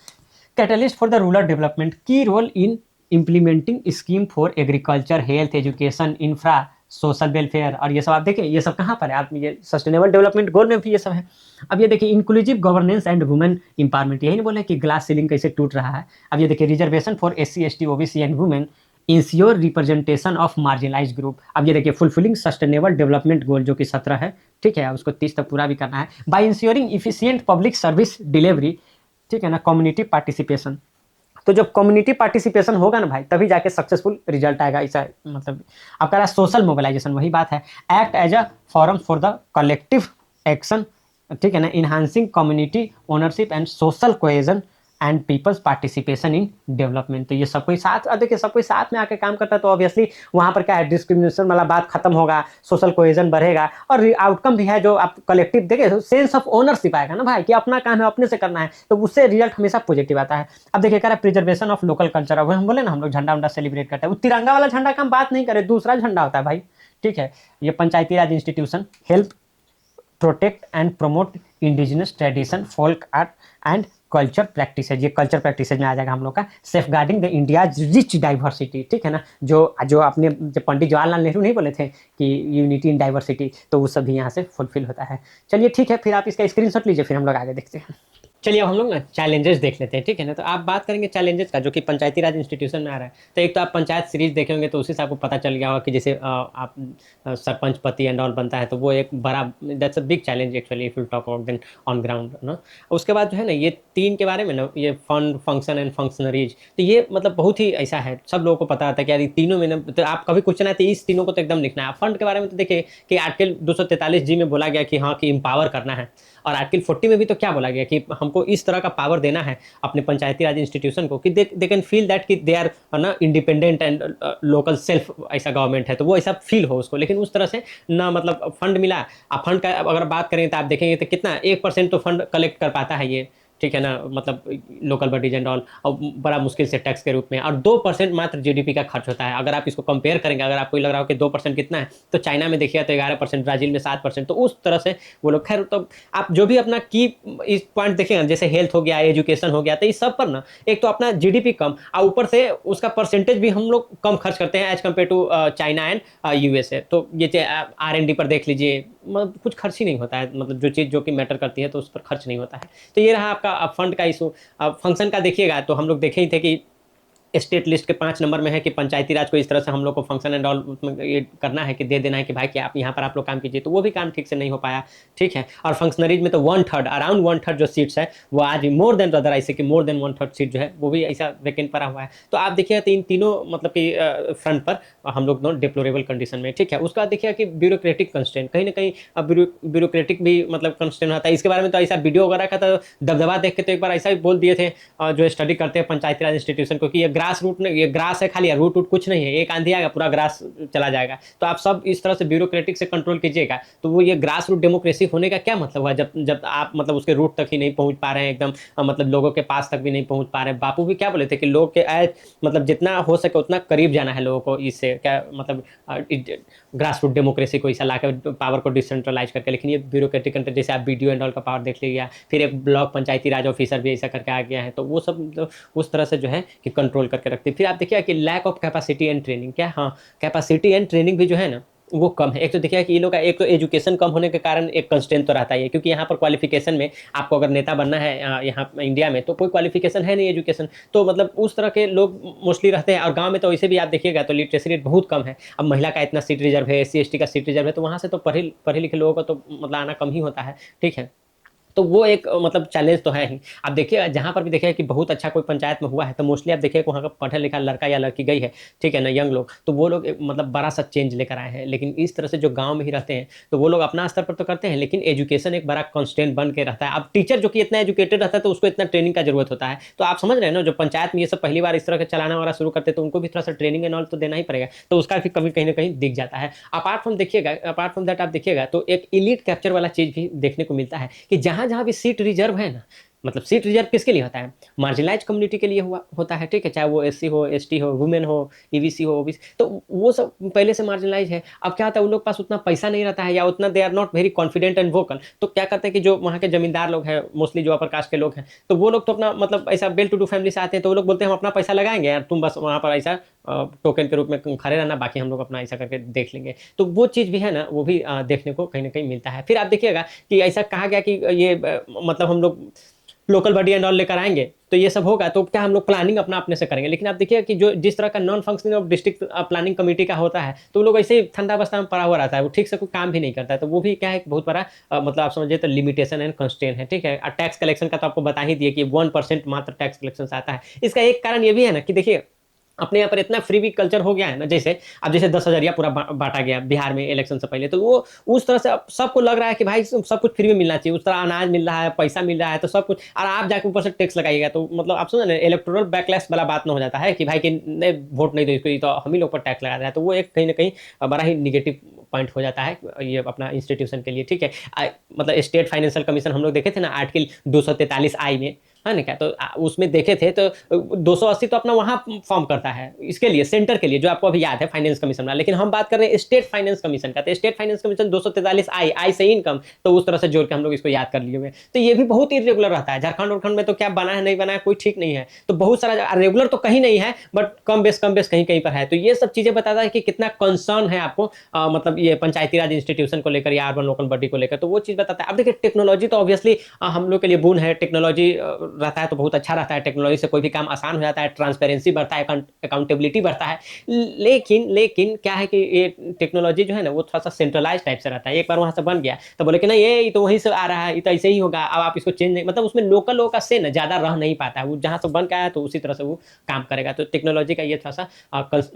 Catalyst for the rural development, key role in implementing scheme for agriculture, health, education, infra, social welfare, और ये सब आप देखिए ये सब कहाँ पर है, आप ये सस्टेनेबल डेवलपमेंट गोल में भी ये सब है। अब ये देखिए inclusive governance and women empowerment, यही नहीं बोले कि ग्लास सीलिंग कैसे टूट रहा है। अब ये देखिए reservation for SC ST OBC and women, ensure representation of marginalize group. अब ये देखिए फुलफिलिंग सस्टेनेबल डेवलपमेंट गोल जो कि 17 है, ठीक है, उसको 30 तक पूरा भी करना है। By ensuring efficient public service delivery, ठीक है ना, कम्युनिटी पार्टिसिपेशन। तो जब कम्युनिटी पार्टिसिपेशन होगा ना भाई, तभी जाके सक्सेसफुल रिजल्ट आएगा, ऐसा मतलब। अब कह रहा है सोशल मोबिलाइजेशन, वही बात है, act as a forum for the collective action, ठीक है ना, enhancing community ownership and social cohesion and people's participation in development. तो ये सब कोई साथ, देखिए सब कोई साथ में आके काम करता है, तो ऑब्वियसली वहाँ पर क्या है, डिस्क्रिमिनेशन वाला बात खत्म होगा, सोशल कोहेजन बढ़ेगा, और आउटकम भी है जो आप कलेक्टिव देखिए, सेंस ऑफ ओनरशिप आएगा ना भाई, कि अपना काम है अपने से करना है, तो उससे रिजल्ट हमेशा पॉजिटिव आता है। अब देखिए कह रहा है प्रिजर्वेशन ऑफ लोकल कल्चर, अब हम बोले ना हम लोग झंडा उंडा सेलिब्रेट करते हैं, वो तिरंगा वाला झंडा का हम बात नहीं करें, दूसरा झंडा होता है भाई, ठीक है। ये पंचायती राज institution help protect and promote indigenous tradition, folk art and culture practices, ये कल्चर प्रैक्टिसेज में आ जाएगा हम लोग का। Safeguarding the India rich diversity, ठीक है ना, जो जो आपने जो पंडित जवाहरलाल नेहरू नहीं बोले थे कि यूनिटी इन डाइवर्सिटी, तो वो सब भी यहाँ से फुलफिल होता है। चलिए ठीक है, फिर आप इसका स्क्रीनशॉट लीजिए, फिर हम लोग आगे देखते हैं। चलिए अब हम लोग ना चैलेंजेस देख लेते हैं, ठीक है ना। तो आप बात करेंगे चैलेंजेस का जो कि पंचायती राज इंस्टीट्यूशन में आ रहा है। तो एक तो आप पंचायत सीरीज देखे होंगे तो उसी से आपको पता चल गया होगा कि जैसे आप सरपंच पति एंड ऑल बनता है तो वो एक बड़ा that's a big challenge actually if you talk about then on ground ना। उसके बाद जो है ना ये 3 के बारे में ना, ये फंड, फंक्शन एंड फंक्शनरीज, तो ये मतलब बहुत ही ऐसा है, सब लोगों को पता होता है कि यार ये तीनों में ना, तो आप कभी क्वेश्चन आए तो इस तीनों को तो एकदम लिखना है। फंड के बारे में तो देखिए कि आर्टिकल 243 जी में बोला गया कि हाँ कि इम्पावर करना है, और आर्टिकल 40 में भी तो क्या बोला गया कि हमको इस तरह का पावर देना है अपने पंचायती राज इंस्टीट्यूशन को कि दे कैन फील दैट कि दे आर ना इंडिपेंडेंट एंड लोकल सेल्फ ऐसा गवर्नमेंट है, तो वो ऐसा फील हो उसको। लेकिन उस तरह से ना मतलब फंड मिला। आप फंड का अगर बात करें तो आप देखेंगे तो कितना 1% तो फंड कलेक्ट कर पाता है ये, ठीक है ना, मतलब लोकल बॉडीज एंड ऑल, और बड़ा मुश्किल से टैक्स के रूप में, और 2% मात्र जीडीपी का खर्च होता है। अगर आप इसको कंपेयर करेंगे, अगर आपको लग रहा हो कि 2% कितना है, तो चाइना में देखिए तो 11%, ब्राजील में 7%, तो उस तरह से वो लोग। खैर तो आप जो भी अपना की इस पॉइंट देखेंगे, जैसे हेल्थ हो गया, एजुकेशन हो गया, तो इस सब पर ना एक तो अपना जीडीपी कम, और ऊपर से उसका परसेंटेज भी हम लोग कम खर्च करते हैं as compare to China and USA. तो ये R&D पर देख लीजिए, मतलब कुछ खर्च ही नहीं होता है, मतलब जो चीज़ जो कि मैटर करती है तो उस पर खर्च नहीं होता है। तो ये रहा आपका फंड का इशू। फंक्शन का देखिएगा तो हम लोग देखे ही थे कि स्टेट लिस्ट के 5 नंबर में है कि पंचायती राज को इस तरह से हम लोग को फंक्शन एंड ऑल उसमें ये करना है कि दे देना है कि भाई कि आप यहाँ पर आप लोग काम कीजिए, तो वो भी काम ठीक से नहीं हो पाया, ठीक है। और फंक्शनरीज में तो 1/3 अराउंड 1/3 जो सीट्स है वो आज मोर देन रदर ऐसे कि मोर देन 1/3 सीट जो है वो भी ऐसा वैकेंट पड़ा हुआ है। तो आप देखिए तो इन तीनों मतलब कि फ्रंट पर हम लोग दोनों डिप्लोरेबल कंडीशन में, ठीक है। उसके बाद देखिए कि ब्यूरोक्रेटिक कंस्ट्रेंट, कहीं ना कहीं ब्यूरोक्रेटिक भी मतलब कंस्ट्रेंट होता है। इसके बारे में तो ऐसा वीडियो वगैरह का तो दबदबा देख के तो एक बार ऐसा भी बोल दिए थे जो स्टडी करते हैं पंचायती राज इंस्टीट्यूशन को, कि ये ग्रास रूट नहीं, ये ग्रास है खाली, रूट रूट कुछ नहीं है, एक आंधी आएगा पूरा ग्रास चला जाएगा। तो आप सब इस तरह से ब्यूरोक्रेटिक से कंट्रोल कीजिएगा, तो वो ये ग्रास रूट डेमोक्रेसी होने का क्या मतलब हुआ, जब जब आप मतलब उसके रूट तक ही नहीं पहुंच पा रहे हैं एकदम, मतलब लोगों के पास तक भी नहीं पहुंच पा रहे हैं। बापू भी क्या बोले थे कि लोग के मतलब जितना हो सके उतना करीब जाना है लोगों को, इससे क्या मतलब ग्रास रूट डेमोक्रेसी को ऐसा लाकर पावर को डिसेंट्रलाइज करके। लेकिन ये ब्यूरोक्रेटिक कंट्रोल, जैसे आप वीडियो एंड ऑल का पावर देख लीजिए, फिर एक ब्लॉक पंचायती राज ऑफिसर भी ऐसा करके आ गया है, तो वो सब तो उस तरह से जो है कि कंट्रोल करके रखते हैं। फिर आप देखिए कि lack of capacity and training, क्या हाँ कैपेसिटी एंड ट्रेनिंग भी जो है ना वो कम है। एक तो देखिए कि ये लोग का एक तो एजुकेशन कम होने के कारण एक कंस्ट्रेंट तो रहता ही है, क्योंकि यहाँ पर क्वालिफिकेशन में आपको अगर नेता बनना है यहाँ इंडिया में तो कोई क्वालिफिकेशन है नहीं एजुकेशन, तो मतलब उस तरह के लोग मोस्टली रहते हैं। और गांव में तो वैसे भी आप देखिएगा तो लिटरेसी रेट बहुत कम है। अब महिला का इतना सीट रिजर्व है, SC ST का सीट रिजर्व है, तो वहाँ से तो पढ़े पढ़े लिखे लोगों का तो मतलब आना कम ही होता है, ठीक है। तो वो एक मतलब चैलेंज तो है ही। आप देखिए जहाँ पर भी देखिए कि बहुत अच्छा कोई पंचायत में हुआ है तो मोस्टली आप देखिए वहाँ का पढ़ा लिखा लड़का या लड़की गई है, ठीक है ना, यंग लोग, तो वो लोग मतलब बड़ा सा चेंज लेकर आए हैं। लेकिन इस तरह से जो गांव में ही रहते हैं तो वो लोग अपना स्तर पर तो करते हैं, लेकिन एजुकेशन एक बड़ा कॉन्स्टेंट बन के रहता है। अब टीचर जो कि इतना एजुकेटेड रहता है तो उसको इतना ट्रेनिंग का जरूरत होता है। तो आप समझ रहे हैं ना, जो पंचायत में ये सब पहली बार इस तरह के चलाना वाला शुरू करते तो उनको भी थोड़ा सा ट्रेनिंग एंड ऑल तो देना ही पड़ेगा, तो उसका भी कभी कहीं ना कहीं दिख जाता है। अपार्ट फ्रॉम दैट आप देखिएगा तो एक इलीट कैप्चर वाला चीज भी देखने को मिलता है कि जहां जहां भी सीट रिजर्व है ना, मतलब सीट रिजर्व किसके लिए होता है, मार्जिनलाइज कम्युनिटी के लिए हुआ होता है, ठीक है, चाहे वो SC हो, ST हो, वुमेन हो, EBC हो, OBC, तो वो सब पहले से मार्जिनलाइज है। अब क्या होता है उन लोग पास उतना पैसा नहीं रहता है, या उतना they are not very confident and vocal, तो क्या करते हैं कि जो वहाँ के जमींदार लोग हैं, मोस्टली जो अपर कास्ट के लोग हैं, तो वो लोग तो अपना मतलब ऐसा वेल टू डू फैमिली से आते हैं, तो वो लोग बोलते हैं हम अपना पैसा लगाएंगे यार, तुम बस वहाँ पर ऐसा टोकन के रूप में खड़े रहना, बाकी हम लोग अपना ऐसा करके देख लेंगे। तो वो चीज़ भी है ना, वो भी देखने को कहीं ना कहीं मिलता है। फिर आप देखिएगा कि ऐसा कहा गया कि ये मतलब हम लोग लोकल बॉडी एंड ऑल लेकर आएंगे तो ये सब होगा, तो क्या हम लोग प्लानिंग अपना अपने से करेंगे। लेकिन आप देखिए कि जो जिस तरह का non functioning of district planning committee का होता है, तो वो लोग ऐसे ही ठंडा अवस्था में पड़ा हुआ रहता है, वो ठीक से कोई काम भी नहीं करता है। तो वो भी क्या है, एक बहुत बड़ा मतलब आप समझिए तो लिमिटेशन एंड कंस्ट्रेंट है, ठीक है। टैक्स कलेक्शन का तो आपको बता ही दिए कि 1% मात्र टैक्स कलेक्शन आता है। इसका एक कारण ये भी है ना कि देखिए अपने यहाँ पर इतना फ्री वीक कल्चर हो गया है ना, जैसे अब जैसे 10,000 पूरा बांटा गया बिहार में इलेक्शन से पहले, तो वो उस तरह से अब सबको लग रहा है कि भाई सब कुछ फ्री में मिलना चाहिए, उस तरह अनाज मिल रहा है, पैसा मिल रहा है, तो सब कुछ, और आप जाके ऊपर से टैक्स लगाइएगा, तो मतलब आप समझ ना इलेक्टोरल बैकलैश वाला बात ना हो जाता है कि भाई कि नहीं वोट नहीं दो इसको, ये तो हम ही लोग पर टैक्स लगा रहा है। तो वो एक कहीं ना कहीं बड़ा ही निगेटिव पॉइंट हो जाता है ये अपना इंस्टीट्यूशन के लिए, ठीक है। मतलब स्टेट फाइनेंशियल कमीशन हम लोग देखे थे ना आर्टिकल 243 आई में, है ना क्या? तो उसमें देखे थे तो 280 तो अपना वहाँ फॉर्म करता है, इसके लिए सेंटर के लिए जो आपको अभी याद है फाइनेंस कमीशन वाला। लेकिन हम बात कर रहे हैं स्टेट फाइनेंस कमीशन का, तो स्टेट फाइनेंस कमीशन 243 आय, आय से इनकम, तो उस तरह से जोड़ के हम लोग इसको याद कर लिए हुए हैं। तो ये भी बहुत इर्रेगुलर रहता है। झारखंड-वारखंड में तो क्या बना है, नहीं बना है, कोई ठीक नहीं है। तो बहुत सारा रेगुलर तो कहीं नहीं है, बट कम बेस कहीं-कहीं पर है। तो ये सब चीज़ें बताता है कि कितना कंसर्न है आपको मतलब ये पंचायती राज इंस्टीट्यूशन को लेकर या अर्बन लोकल बॉडी को लेकर, तो वो चीज़ बताता है। अब देखिए टेक्नोलॉजी तो ऑब्वियसली हम लोग के लिए बोon है, टेक्नोलॉजी रहता है तो बहुत अच्छा रहता है, टेक्नोलॉजी से कोई भी काम आसान हो जाता है, ट्रांसपेरेंसी बढ़ता है, अकाउंटेबिलिटी बढ़ता है। लेकिन लेकिन क्या है कि ये टेक्नोलॉजी जो है ना वो थोड़ा-सा सेंट्रलाइज़्ड टाइप से रहता है। एक बार वहाँ से बन गया तो बोले कि नहीं ये तो वहीं से आ रहा है, ये तो ऐसे ही होगा, अब आप इसको चेंज नहीं, मतलब उसमें लोकल लोगों का से ना ज़्यादा रह नहीं पाता है। वो जहाँ से बन के आया तो उसी तरह से वो काम करेगा। तो टेक्नोलॉजी का ये थोड़ा-सा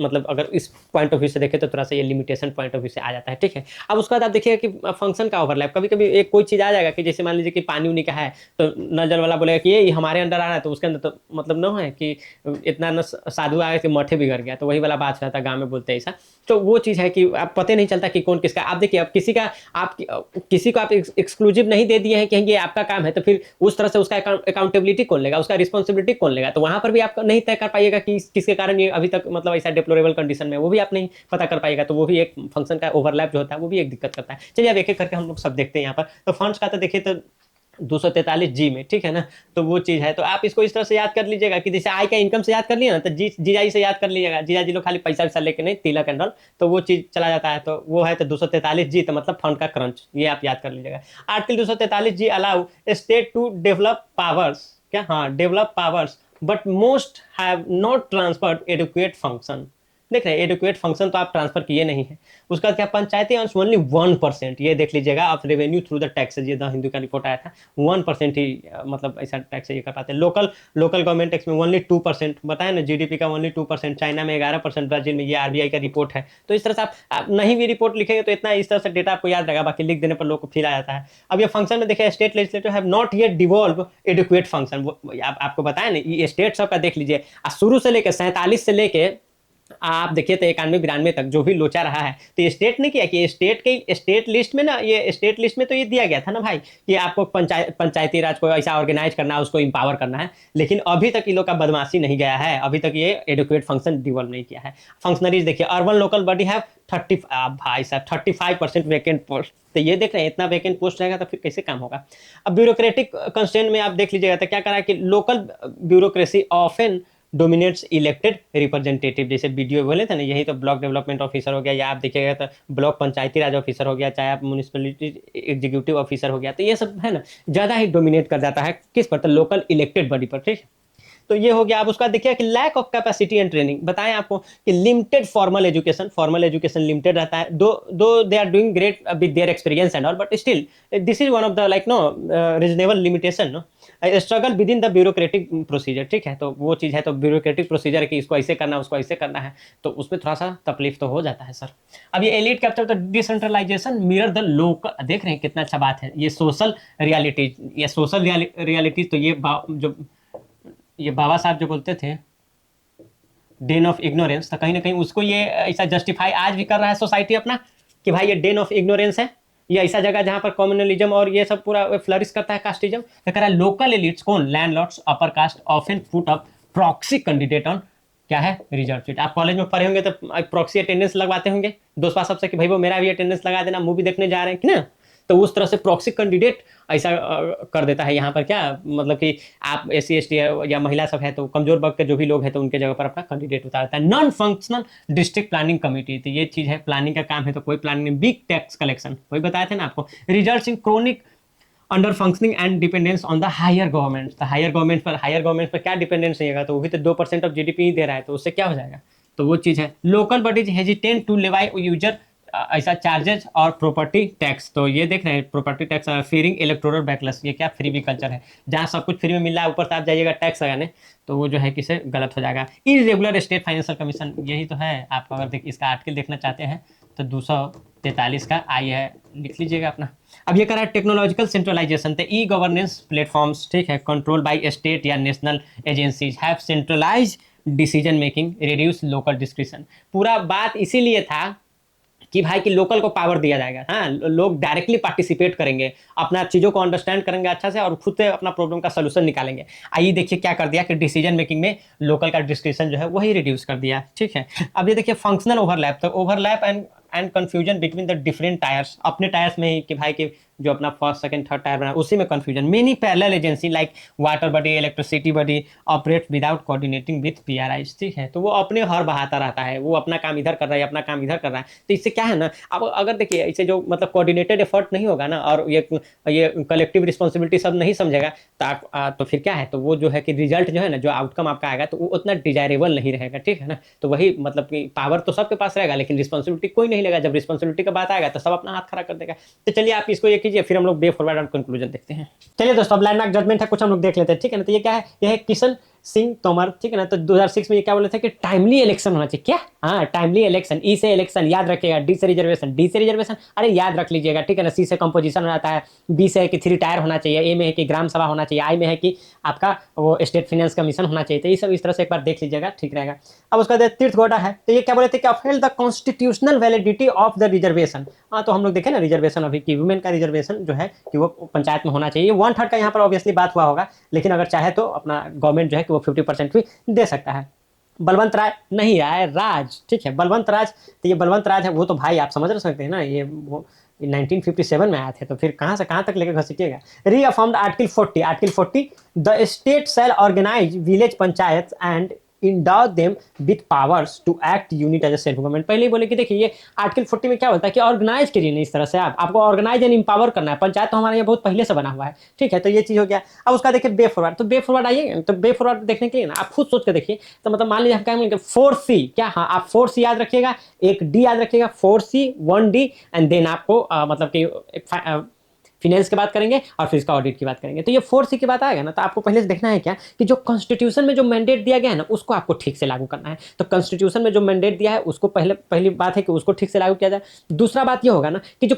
मतलब अगर इस पॉइंट ऑफ व्यू से देखें तो थोड़ा-सा ये लिमिटेशन पॉइंट ऑफ व्यू से आ जाता है, ठीक है। अब उसके बाद आप देखिएगा कि फंक्शन का ओवरलैप, कभी-कभी एक कोई चीज़ आ जाएगा कि जैसे मान लीजिए कि पानी-वानी का है, तो नल-जल वाला बोलेगा कि ये हमारे अंडर आ रहा है, तो उसके अंदर तो मतलब ना है कि इतना न साधु आया कि मठे बिगड़ गया, तो वही वाला बात रहता है, गाँव में बोलते हैं ऐसा। तो वो चीज़ है कि आप पता नहीं चलता कि कौन किसका। आप देखिए अब किसी को आप एक्सक्लूसिव नहीं दे दिए हैं कि ये आपका काम है, तो फिर उस तरह से उसका अकाउंटेबिलिटी कौन लेगा, उसका रिस्पॉन्सिबिलिटी कौन लेगा? तो वहाँ पर भी आप नहीं तय कर पाइएगा कि किसके कारण ये अभी तक मतलब ऐसा डिप्लोरेबल कंडीशन में है, वो भी आप नहीं पता कर पाइएगा। तो वो भी एक फंक्शन का ओवरलैप जो होता है वो भी एक दिक्कत करता है। चलिए अब एक-एक करके हम लोग सब देखते हैं यहाँ पर। तो फंड्स का तो देखिए तो 243 जी में, ठीक है ना? तो वो चीज़ है, तो आप इसको इस तरह से याद कर लीजिएगा कि जैसे आय का इनकम से याद कर लिया ना, तो जीजाजी से याद कर लीजिएगा। जीजाजी लोग खाली पैसा-वैसा लेके नहीं, तिलक एंड ऑल, तो वो चीज़ चला जाता है। तो वो है तो 243 जी, तो मतलब फंड का क्रंच, ये आप याद कर लीजिएगा। Article 243 G allow state to develop powers, क्या? हाँ, develop powers but most have not transferred educate function. देख रहे हैं, एडुकेट फंक्शन तो आप ट्रांसफर किए नहीं है। उसका क्या? पंचायती अंश ओनली 1%, ये देख लीजिएगा, of revenue through the taxes, ये द हिंदू का रिपोर्ट आया था। 1% ही मतलब ऐसा टैक्स ये कर पाते हैं। लोकल लोकल गवर्नमेंट टैक्स में ओनली 2%, बताया ना, जीडीपी का ओनली 2%, चाइना में 11%, ब्राजील में, ये आरबीआई का रिपोर्ट है। तो इस तरह से आप नहीं भी रिपोर्ट लिखेंगे तो इतना इस तरह से डेटा आपको याद रहेगा, बाकी लिख देने पर लोग को फील आ जाता है। अब ये फंक्शन में देखिए, state legislative have not yet devolve educate function, आपको बताया ना, ये स्टेट सब का देख लीजिए, शुरू से लेकर 47 से लेके आप देखिए तो 91-92 तक जो भी लोचा रहा है, तो ये स्टेट ने किया कि स्टेट लिस्ट में ना, ये स्टेट लिस्ट में तो ये दिया गया था ना भाई कि आपको पंचायती राज को ऐसा ऑर्गेनाइज करना है, उसको एम्पावर करना है। लेकिन अभी तक इन लोग का बदमाशी नहीं गया है, अभी तक ये एडुकेट फंक्शन डिवॉल्व नहीं किया है। फंक्शनरीज देखिए, अर्बन लोकल बॉडी हैव 30 भाई साहब 35% वैकेंट पोस्ट। तो ये देख रहे हैं, इतना वैकेंट पोस्ट रहेगा तो फिर कैसे काम होगा? अब ब्यूरोक्रेटिक कंस्ट्रेंट में आप देख लीजिएगा तो क्या करा है कि local bureaucracy often dominates elected representative, जैसे बीडीओ बोले थे ना, यही तो ब्लॉक डेवलपमेंट ऑफिसर हो गया, या आप देखिएगा तो ब्लॉक पंचायती राज ऑफिसर हो गया, चाहे आप म्युनिसिपलिटी एग्जीक्यूटिव ऑफिसर हो गया, तो ये सब है ना ज़्यादा ही डोमिनेट कर जाता है किस पर? तो लोकल इलेक्टेड बॉडी पर, ठीक है। तो ये हो गया। अब उसका देखिए कि lack of capacity and training, बताएं आपको कि लिमिटेड फॉर्मल एजुकेशन लिमिटेड रहता है, though they are doing great with their experience and all, but still this is one of the like no reasonable limitation, no struggle with in the bureaucratic procedure, ठीक है। तो वो चीज़ है, तो bureaucratic procedure है कि इसको ऐसे करना है, उसको ऐसे करना है, तो उसमें थोड़ा सा तकलीफ तो हो जाता है सर। अब ये elite capture the decentralization mirror the local, देख रहे हैं कितना अच्छा बात है, ये सोशल रियलिटीज, तो ये बाबा साहब जो बोलते थे डेन ऑफ इग्नोरेंस, तो कहीं ना कहीं उसको ये ऐसा जस्टिफाई आज भी कर रहा है सोसाइटी अपना कि भाई ये डेन ऑफ इग्नोरेंस है, ये ऐसा जगह जहां पर कम्युनलिज्म और ये सब पूरा फ्लरिश करता है, कास्टिज्म। तो कह रहा है लोकल एलिट्स कौन? Landlords, upper caste often put up proxy candidate on, क्या है? Reserve seat. आप कॉलेज में पढ़े होंगे तो प्रॉक्सी अटेंडेंस लगवाते होंगे दोस्त सबसे कि भाई वो मेरा भी अटेंडेंस लगा देना, मूवी देखने जा रहे हैं कि ना, तो उस तरह से प्रॉक्सी कैंडिडेट ऐसा कर देता है यहाँ पर, क्या मतलब कि आप SC ST या महिला सब है तो कमजोर वर्ग के जो भी लोग हैं तो उनके जगह पर अपना कैंडिडेट उतारता है। Non functional district planning committee, तो ये चीज़ है, प्लानिंग का काम है तो कोई प्लानिंग नहीं। बिग टैक्स कलेक्शन, वही बताया था ना आपको, results in chronic under functioning and dependence on the higher government. तो हायर गवर्नमेंट पर क्या डिपेंडेंस रहेगा? तो वो भी तो 2% ऑफ GDP ही दे रहा है, तो उससे क्या हो जाएगा? तो वो चीज़ है। Local bodies hesitant to levy user ऐसा चार्जेज और प्रॉपर्टी टैक्स, तो ये देख रहे हैं property tax, fearing electoral backlash, ये क्या फ्री भी कल्चर है, जहाँ सब कुछ फ्री में मिल रहा है, ऊपर से आप जाइएगा टैक्स लगाने, तो वो जो है किसे गलत हो जाएगा। इरेगुलर स्टेट फाइनेंशियल कमीशन, यही तो है। आप अगर इसका आर्टिकल देखना चाहते हैं तो 243 का आई है, लिख लीजिएगा अपना। अब ये कह रहा है टेक्नोलॉजिकल सेंट्रलाइजेशन, तो ई गवर्नेंस प्लेटफॉर्म्स, ठीक है, कंट्रोल बाय स्टेट या national agencies have centralise decision making, reduce local description. पूरा बात इसीलिए था कि भाई कि लोकल को पावर दिया जाएगा, हाँ, लोग डायरेक्टली पार्टिसिपेट करेंगे, अपना चीज़ों को अंडरस्टैंड करेंगे अच्छा से और खुद से अपना प्रॉब्लम का सोल्यूशन निकालेंगे। आइए देखिए क्या कर दिया कि डिसीजन मेकिंग में लोकल का डिस्क्रिप्शन जो है वही रिड्यूस कर दिया, ठीक है। अब ये देखिए फंक्शनल ओवरलैप, तो overlap and confusion between the different tyres, अपने टायर्स में ही कि भाई कि जो अपना फर्स्ट सेकंड थर्ड टायर बना उसी में confusion. Many parallel agency like water body, electricity body operate without coordinating with PRI, ठीक है। तो वो अपने हर बहाता रहता है, वो अपना काम इधर कर रहा है, अपना काम इधर कर रहा है। तो इससे क्या है ना, अब अगर देखिए इसे जो मतलब कोऑर्डिनेटेड एफर्ट नहीं होगा ना और ये कलेक्टिव रिस्पॉन्सिबिलिटी सब नहीं समझेगा तो फिर क्या है, तो वो जो है कि रिजल्ट जो है ना, जो आउटकम आपका आएगा तो वो उतना डिजायरेबल नहीं रहेगा, ठीक है ना। तो वही मतलब कि पावर तो सबके पास रहेगा लेकिन रिस्पॉन्सिबिलिटी कोई नहीं लेगा। जब रिस्पॉन्सिबिलिटी का बात आएगा तो सब अपना हाथ खड़ा कर देगा। तो चलिए आप इसको ये कीजिए, फिर हम लोग वे फॉरवर्ड और कंक्लूजन देखते हैं। चलिए दोस्तों, अब लैंडमार्क जजमेंट है, कुछ हम लोग देख लेते हैं, ठीक है ना। तो ये क्या है, ये है किशन सिंह तोमर, ठीक है ना। तो 2006 में ये क्या बोले थे कि टाइमली इलेक्शन होना चाहिए। क्या, हाँ, टाइमली इलेक्शन। ई से इलेक्शन याद रखिएगा, डी से रिजर्वेशन, डी से रिजर्वेशन अरे याद रख लीजिएगा, ठीक है ना। सी से कंपोजिशन हो जाता है, बी से है कि 3 टायर होना चाहिए, ए में है कि ग्राम सभा होना चाहिए, आई में है कि आपका वो स्टेट फाइनेंस कमीशन होना चाहिए। तो ये सब इस तरह से एक बार देख लीजिएगा, ठीक रहेगा। अब उसका तीर्थ गौड़ा है, तो ये क्या बोले थे कि upheld the constitutional validity of the reservation. हाँ, तो हम लोग देखें ना रिजर्वेशन अभी की वुमेन का रिजर्वेशन जो है कि वो पंचायत में होना चाहिए। 1/3 का यहाँ पर ऑब्वियसली बात हुआ होगा, लेकिन अगर चाहे तो अपना गवर्नमेंट जो है कि वो 50% भी दे सकता है। बलवंत राय नहीं आया, राज, ठीक है, बलवंत राज। तो ये बलवंत राज है, वो तो भाई आप समझ सकते हैं ना, ये वो 1957 में आए थे, तो फिर कहाँ से कहाँ तक लेकर घसीटिएगा। Reaffirmed article 40, article 40 the state shall organise village panchayat and endow them with powers to act unit as a self government. पहले ही बोले कि देखिए ये आर्टिकल 40 में क्या होता है कि ऑर्गेनाइज करिए नहीं, इस तरह से आपको ऑर्गेनाइज एंड इंपावर करना है। पंचायत तो हमारे यहाँ बहुत पहले से बना हुआ है, ठीक है। तो ये चीज़ हो गया। अब उसका देखिए बे फॉरवर्ड, तो बे फॉरवर्ड आइए, तो बे फॉरवर्ड देखने के लिए ना आप खुद सोच के देखिए। तो मतलब मान लीजिए आप क्या बोलेंगे 4C, क्या, हाँ, आप 4C याद रखिएगा, एक डी याद रखिएगा, 4C 1D एंड देन आपको मतलब कि फिनेंस की बात करेंगे और फिर इसका ऑडिट की बात करेंगे। तो ये 4C की बात आएगा ना, तो आपको पहले से देखना है क्या कि जो कॉन्स्टिट्यूशन में जो मैंडेट दिया गया है ना उसको आपको ठीक से लागू करना है। तो कॉन्स्टिट्यूशन में जो मैंडेट दिया है उसको पहली बात है कि उसको ठीक से लागू किया जाए। दूसरा बात ये होगा ना कि जो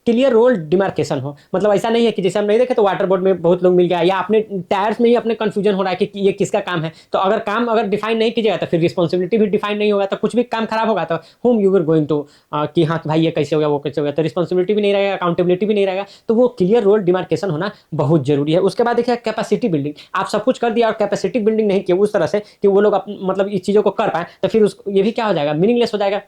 क्लियर रोल डिमार्केशन हो, मतलब ऐसा नहीं है कि जैसे हम नहीं देखे तो वाटर बोर्ड में बहुत लोग मिल गया, या अपने टायर्स में ही अपने कंफ्यूजन हो रहा है कि ये किसका काम है। तो अगर काम अगर डिफाइन नहीं कीजिएगा तो फिर रिस्पॉन्सिबिलिटी भी डिफाइन नहीं होगा, तो कुछ भी काम खराब होगा तो home you are going to कि हाँ भाई ये कैसे हो गया वो कैसे हो गया, तो रिस्पॉन्सिबिलिटी भी नहीं रहेगा, अकाउंटेबिलिटी भी नहीं रहेगा। तो वो क्लियर रोल डिमार्केशन होना बहुत जरूरी है। उसके बाद देखिए कैपेसिटी बिल्डिंग, आप सब कुछ कर दिया और कैपेसिटी बिल्डिंग नहीं किया उस तरह से कि वो लोग मतलब इस चीज़ों को कर पाए, तो फिर ये भी क्या हो जाएगा, मीनिंगलेस हो जाएगा।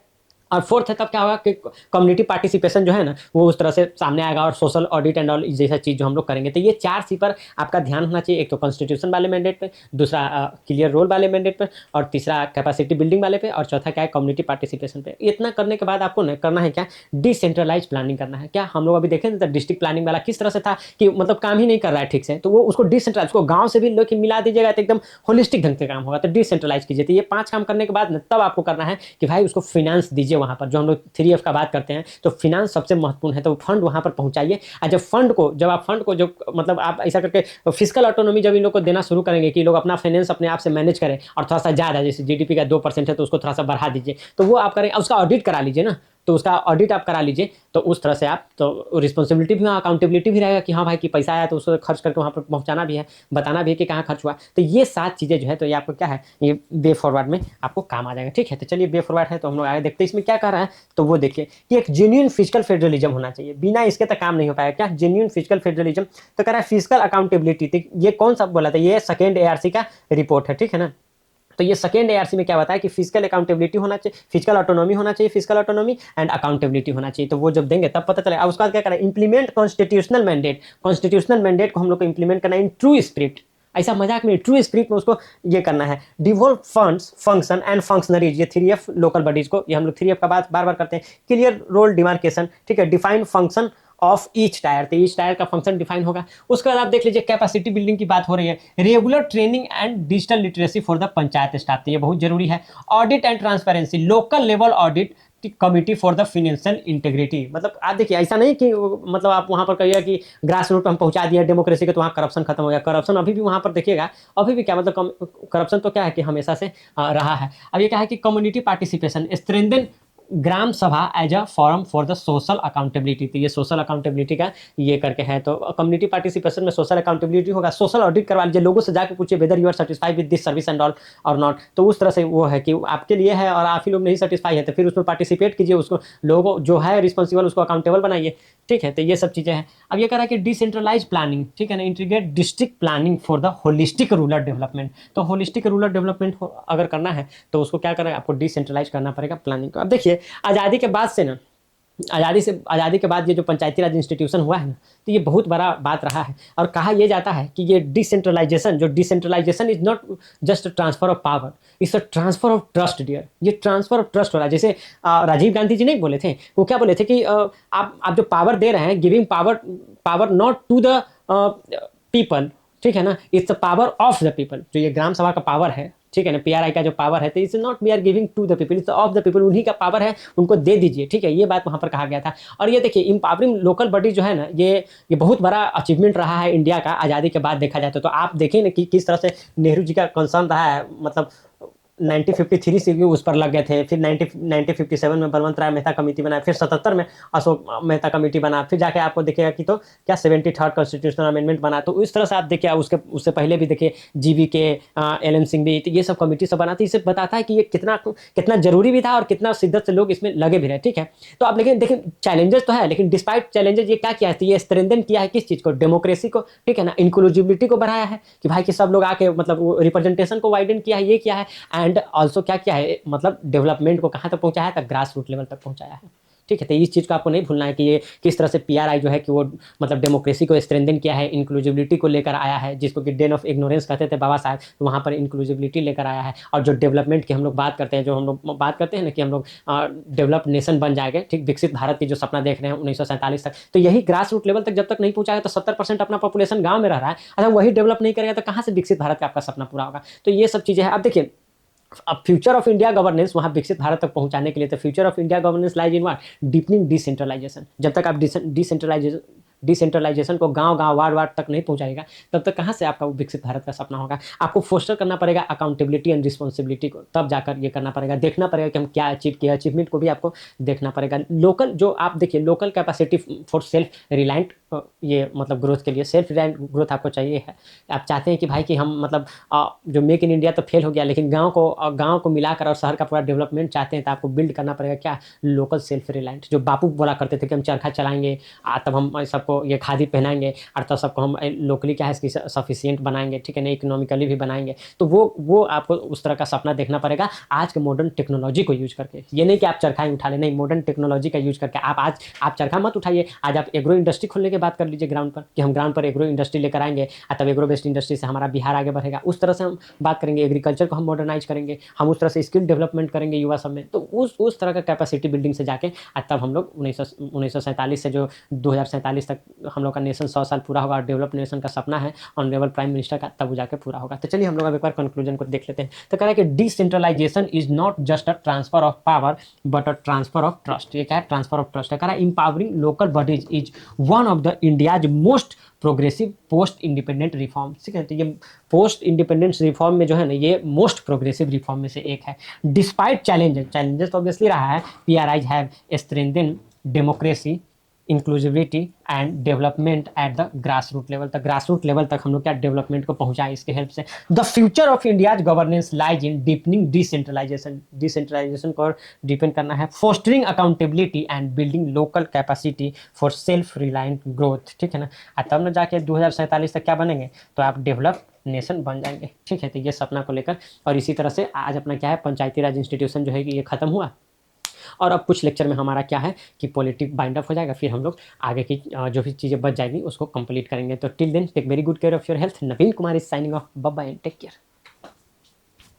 और फोर्थ है तब क्या होगा कि कम्युनिटी पार्टिसिपेशन जो है ना वो उस तरह से सामने आएगा, और सोशल ऑडिट एंड ऑल जैसा चीज़ जो हम लोग करेंगे। तो ये 4C पर आपका ध्यान होना चाहिए, एक तो कॉन्स्टिट्यूशन वाले मैंडेट पे, दूसरा क्लियर रोल वाले मैंडेट पे, और तीसरा कैपेसिटी बिल्डिंग वाले पे, और चौथा क्या है कम्युनिटी पार्टिसिपेशन पे। इतना करने के बाद आपको करना है क्या, डिसेंट्रलाइज प्लानिंग करना है। क्या हम लोग अभी देखें तो डिस्ट्रिक्ट प्लानिंग वाला किस तरह से था कि मतलब काम ही नहीं कर रहा है ठीक से, तो वो उसको डिसेंट्रलाइज, उसको गाँव से भी लोग मिला दीजिएगा तो एकदम होलिस्टिक ढंग से काम होगा। तो डिसेंट्रलाइज कीजिए। तो ये 5 काम करने के बाद तब आपको करना है कि भाई उसको फिनांस दीजिए। वहाँ पर जो हम लोग 3F का बात करते हैं तो फिनांस सबसे महत्वपूर्ण है, तो फंड वहां पर पहुंचाइए। और जब आप फंड को जो मतलब आप ऐसा करके फिजिकल ऑटोनॉमी जब इन लोग को देना शुरू करेंगे कि लोग अपना फाइनेंस अपने आप से मैनेज करें और थोड़ा सा ज़्यादा, जैसे जीडीपी का 2% है तो उसको थोड़ा सा बढ़ा दीजिए, तो वो आप करें, उसका ऑडिट करा लीजिए ना, तो उसका ऑडिट आप करा लीजिए। तो उस तरह से आप तो रिस्पॉन्सिबिलिटी भी, अकाउंटेबिलिटी भी रहेगा कि हाँ भाई कि पैसा आया तो उसको खर्च करके वहाँ पर पहुँचाना भी है, बताना भी है कि कहाँ खर्च हुआ। तो ये 7 चीज़ें जो है तो ये आपको क्या है, ये वे फॉरवर्ड में आपको काम आ जाएगा, ठीक है। तो चलिए वे फॉरवर्ड है तो हम लोग आगे देखते हैं इसमें क्या कर रहा है। तो वो देखिए कि एक जेन्युइन फिजिकल फेडरलिज्म होना चाहिए, बिना इसके तक काम नहीं हो पाएगा। क्या जेन्युइन फिजिकल फेडरलिज्म, तो कह रहा है फिजिकल अकाउंटेबिलिटी। तो ये कौन सा बोला था, ये सेकेंड ARC का रिपोर्ट है, ठीक है ना। तो ये सेकेंड ARC में क्या बताया कि फिजिकल अकाउंटेबिलिटी होना चाहिए, फिजिकल ऑटोनॉमी होना चाहिए, फिजिकल ऑटोनॉमी एंड अकाउंटेबिलिटी होना चाहिए। तो वो जब देंगे तब पता चलेगा। उसके बाद क्या करें, implement constitutional mandate. Constitutional mandate को हम लोग को इंप्लीमेंट करना है इन ट्रू स्पिरिट, ऐसा मजाक में, ट्रू स्पिरिट में उसको ये करना है। डिवोल्व फंड्स फंक्शन एंड फंक्शनरीज, ये 3F लोकल बॉडीज को, ये हम लोग 3F का बात बार बार करते हैं। क्लियर रोल डिमार्केशन, ठीक है, defined function of each tyre, तो ईच टायर का फंक्शन डिफाइन होगा। उसके बाद आप देख लीजिए कैपेसिटी बिल्डिंग की बात हो रही है, regular training and digital literacy for the panchayat staff, तो ये बहुत जरूरी है। Audit and transparency, local level audit committee for the financial integrity. मतलब आप देखिए ऐसा नहीं कि मतलब आप वहाँ पर कहिए कि ग्रास रूट पर हम पहुँचा दिया डेमोक्रेसी के तो वहाँ करप्शन खत्म हो गया। करप्शन अभी भी वहाँ पर देखिएगा, अभी भी क्या मतलब करप्शन तो क्या है कि हमेशा से रहा है। अब ये क्या है कि community participation, strengthen Gram Sabha as a forum for the social accountability, तो ये सोशल अकाउंटेबिलिटी का ये करके है। तो कम्युनिटी पार्टिसिपेशन में सोशल अकाउंटेबिलिटी होगा, सोशल ऑडिट करवा लीजिए, लोगों से जाकर पूछिए whether you are satisfied with this service and all और नॉट। तो उस तरह से वो है कि आपके लिए है और आप ही लोग नहीं सेटिस्फाई है तो फिर उसमें पार्टिसिपेट कीजिए, उसको लोगों जो है रिस्पॉन्सिबल उसको अकाउंटेबल बनाइए, ठीक है। तो ये सब चीज़ें हैं। अब ये कह रहा है कि डिसेंट्रलाइज प्लानिंग, ठीक है ना, integrate district planning for the holistic rural development. तो होलिस्टिक रूरल डेवलपमेंट अगर करना है तो उसको क्या करना है, आपको डिसेंट्रलाइज करना पड़ेगा प्लानिंग को। अब देखिए आज़ादी के बाद से ना, आज़ादी के बाद ये जो पंचायती राज इंस्टीट्यूशन हुआ है ना, तो ये बहुत बड़ा बात रहा है। और कहा यह जाता है कि ये decentralisation is not just transfer of power, it's a transfer of trust dear. ये ट्रांसफर ऑफ ट्रस्ट हो रहा है। जैसे राजीव गांधी जी नहीं बोले थे, वो क्या बोले थे कि आप जो पावर दे रहे हैं, giving power not to the people, ठीक है ना, it's the power of the people. जो ये ग्राम सभा का पावर है, ठीक है ना, पीआरआई का जो पावर है, तो it's not we are giving to the people, it's of the people. उन्हीं का पावर है, उनको दे दीजिए, ठीक है। ये बात वहाँ पर कहा गया था। और ये देखिए इंपावरिंग लोकल बॉडी जो है ना, ये बहुत बड़ा अचीवमेंट रहा है इंडिया का आज़ादी के बाद देखा जाए तो आप देखें ना कि किस तरह से नेहरू जी का कंसर्न रहा है। मतलब 1953 से भी उस पर लग गए थे, फिर 1957 में बलवंत राय मेहता कमेटी बनाया, फिर 77 में अशोक मेहता कमेटी बना, फिर जाके आपको देखिएगा कि तो क्या 73rd कॉन्स्टिट्यूशनल अमेंडमेंट बना। तो इस तरह से आप देखिए, उससे पहले भी देखिए जीवी के एल एन सिंह भी, तो ये सब कमेटी सब बनाती, इससे बताता है कि ये कितना जरूरी भी था और कितना शिद्दत से लोग इसमें लगे भी रहे, ठीक है। तो आप लेकिन देखिए चैलेंजेस तो है, लेकिन डिस्पाइट चैलेंजेस ये क्या किया है, ये स्ट्रेंथन किया है किस चीज़ को, डेमोक्रेसी को, ठीक है ना, इंक्लूसिविटी को बढ़ाया है कि भाई कि सब लोग आके मतलब रिप्रेजेंटेशन को वाइडन किया है, ये किया है। एंड ऑल्सो क्या किया है, मतलब डेवलपमेंट को कहाँ तक पहुँचाया है, ग्रास रूट लेवल तक पहुँचाया है, ठीक है। तो इस चीज़ को आपको नहीं भूलना है कि ये किस तरह से पीआरआई जो है कि वो मतलब डेमोक्रेसी को स्ट्रेंथन किया है, इंक्लूसिविटी को लेकर आया है, जिसको कि डेन ऑफ इग्नोरेंस कहते थे बाबा साहब, तो वहाँ पर इंक्लूसिविटी लेकर आया है। और जो डेवलपमेंट की हम लोग बात करते हैं, जो हम लोग बात करते हैं ना कि हम लोग डेवलप्ड नेशन बन जाएंगे, ठीक, विकसित भारत की जो सपना देख रहे हैं 1947 तक, तो यही ग्रास रूट लेवल तक जब तक नहीं पहुँचाएगा, तो 70% अपना पॉपुलेशन गाँव में रह रहा है, अगर वही डेवलप नहीं करेगा तो कहाँ से विकसित भारत का आपका सपना पूरा होगा। तो ये सब चीज़ें हैं। अब देखिए अब फ्यूचर ऑफ इंडिया गवर्नेंस वहाँ विकसित भारत तक पहुंचाने के लिए, तो future of India governance lies in what, deepening decentralisation. जब तक आप डिसेंट्रलाइजेशन को गांव वार्ड तक नहीं पहुंचाएगा, तब तक कहाँ से आपका विकसित भारत का सपना होगा। आपको फोस्टर करना पड़ेगा अकाउंटेबिलिटी एंड रिस्पॉन्सिबिलिटी को, तब जाकर ये करना पड़ेगा, देखना पड़ेगा कि हम क्या अचीव किया, अचीवमेंट को भी आपको देखना पड़ेगा। लोकल जो आप देखिए local capacity for self reliant, ये मतलब ग्रोथ के लिए सेल्फ रिलायंट ग्रोथ आपको चाहिए है। आप चाहते हैं कि भाई कि हम मतलब जो मेक इन इंडिया तो फेल हो गया, लेकिन गाँव को मिलाकर और शहर का पूरा डेवलपमेंट चाहते हैं, तो आपको बिल्ड करना पड़ेगा क्या, लोकल सेल्फ रिलायंट। जो बापू बोला करते थे कि हम चरखा चलाएंगे, तब हम सबको ये खादी पहनाएंगे और तब सबको हम लोकली क्या है इसकी सफिशिएंट बनाएंगे, ठीक है ना, इकोनॉमिकली भी बनाएंगे। तो वो आपको उस तरह का सपना देखना पड़ेगा आज के मॉडर्न टेक्नोलॉजी को यूज करके। ये नहीं कि आप चरखा ही उठा ले, नहीं, मॉडर्न टेक्नोलॉजी का यूज करके आप चरखा मत उठाइए, आज आप एग्रो इंडस्ट्री खोलने की बात कर लीजिए ग्राउंड पर, कि हम ग्राउंड पर एग्रो इंडस्ट्री लेकर आएंगे और तब एग्रो बेस्ड इंडस्ट्री से हमारा बिहार आगे बढ़ेगा। उस तरह से हम बात करेंगे, एग्रीकल्चर को हम मॉडर्नाइज करेंगे, हम उस तरह से स्किल डेवलपमेंट करेंगे युवा सब में। तो उस तरह का कैपेसिटी बिल्डिंग से जाके तब हम लोग 1947 से जो 2047 तक हम लोग का नेशन 100 साल पूरा होगा और डेवलप नेशन का सपना है ऑनरेबल प्राइम मिनिस्टर का, तब जाके पूरा होगा। तो चलिए हम लोग अब एक बार कंक्लूजन को देख लेते हैं। तो कह रहा है कि decentralisation is not just a transfer of power but a transfer of trust. ये क्या है, ट्रांसफर ऑफ ट्रस्ट है। कह रहा है empowering local bodies is one of the India's most progressive post independent reform. ठीक है, तो ये पोस्ट इंडिपेंडेंस रिफॉर्म में जो है ना, ये मोस्ट प्रोग्रेसिव रिफॉर्म में से एक है। डिस्पाइट चैलेंजेस तो ऑब्वियसली रहा है, PRI have strengthen democracy, inclusivity and development at the grass root level तक। ग्रास रूट लेवल तक हम लोग क्या डेवलपमेंट को पहुंचाएं इसके हेल्प से। The future of India's governance lies in deepening decentralisation को डीपन करना है, fostering accountability and building local capacity for self reliant growth. ठीक है ना, तब ना जाके 2047 तक क्या बनेंगे, तो आप डेवलप नेशन बन जाएंगे। ठीक है, तो ये सपना को लेकर, और इसी तरह से आज अपना क्या है, पंचायती राज इंस्टीट्यूशन जो है कि ये खत्म हुआ। और अब कुछ लेक्चर में हमारा क्या है कि पॉलिटिक बाइंड अप हो जाएगा, फिर हम लोग आगे की जो भी चीज़ें बच जाएंगी उसको कंप्लीट करेंगे। तो till then take very good care of your health. Naveen Kumar is signing off, bye bye and take care.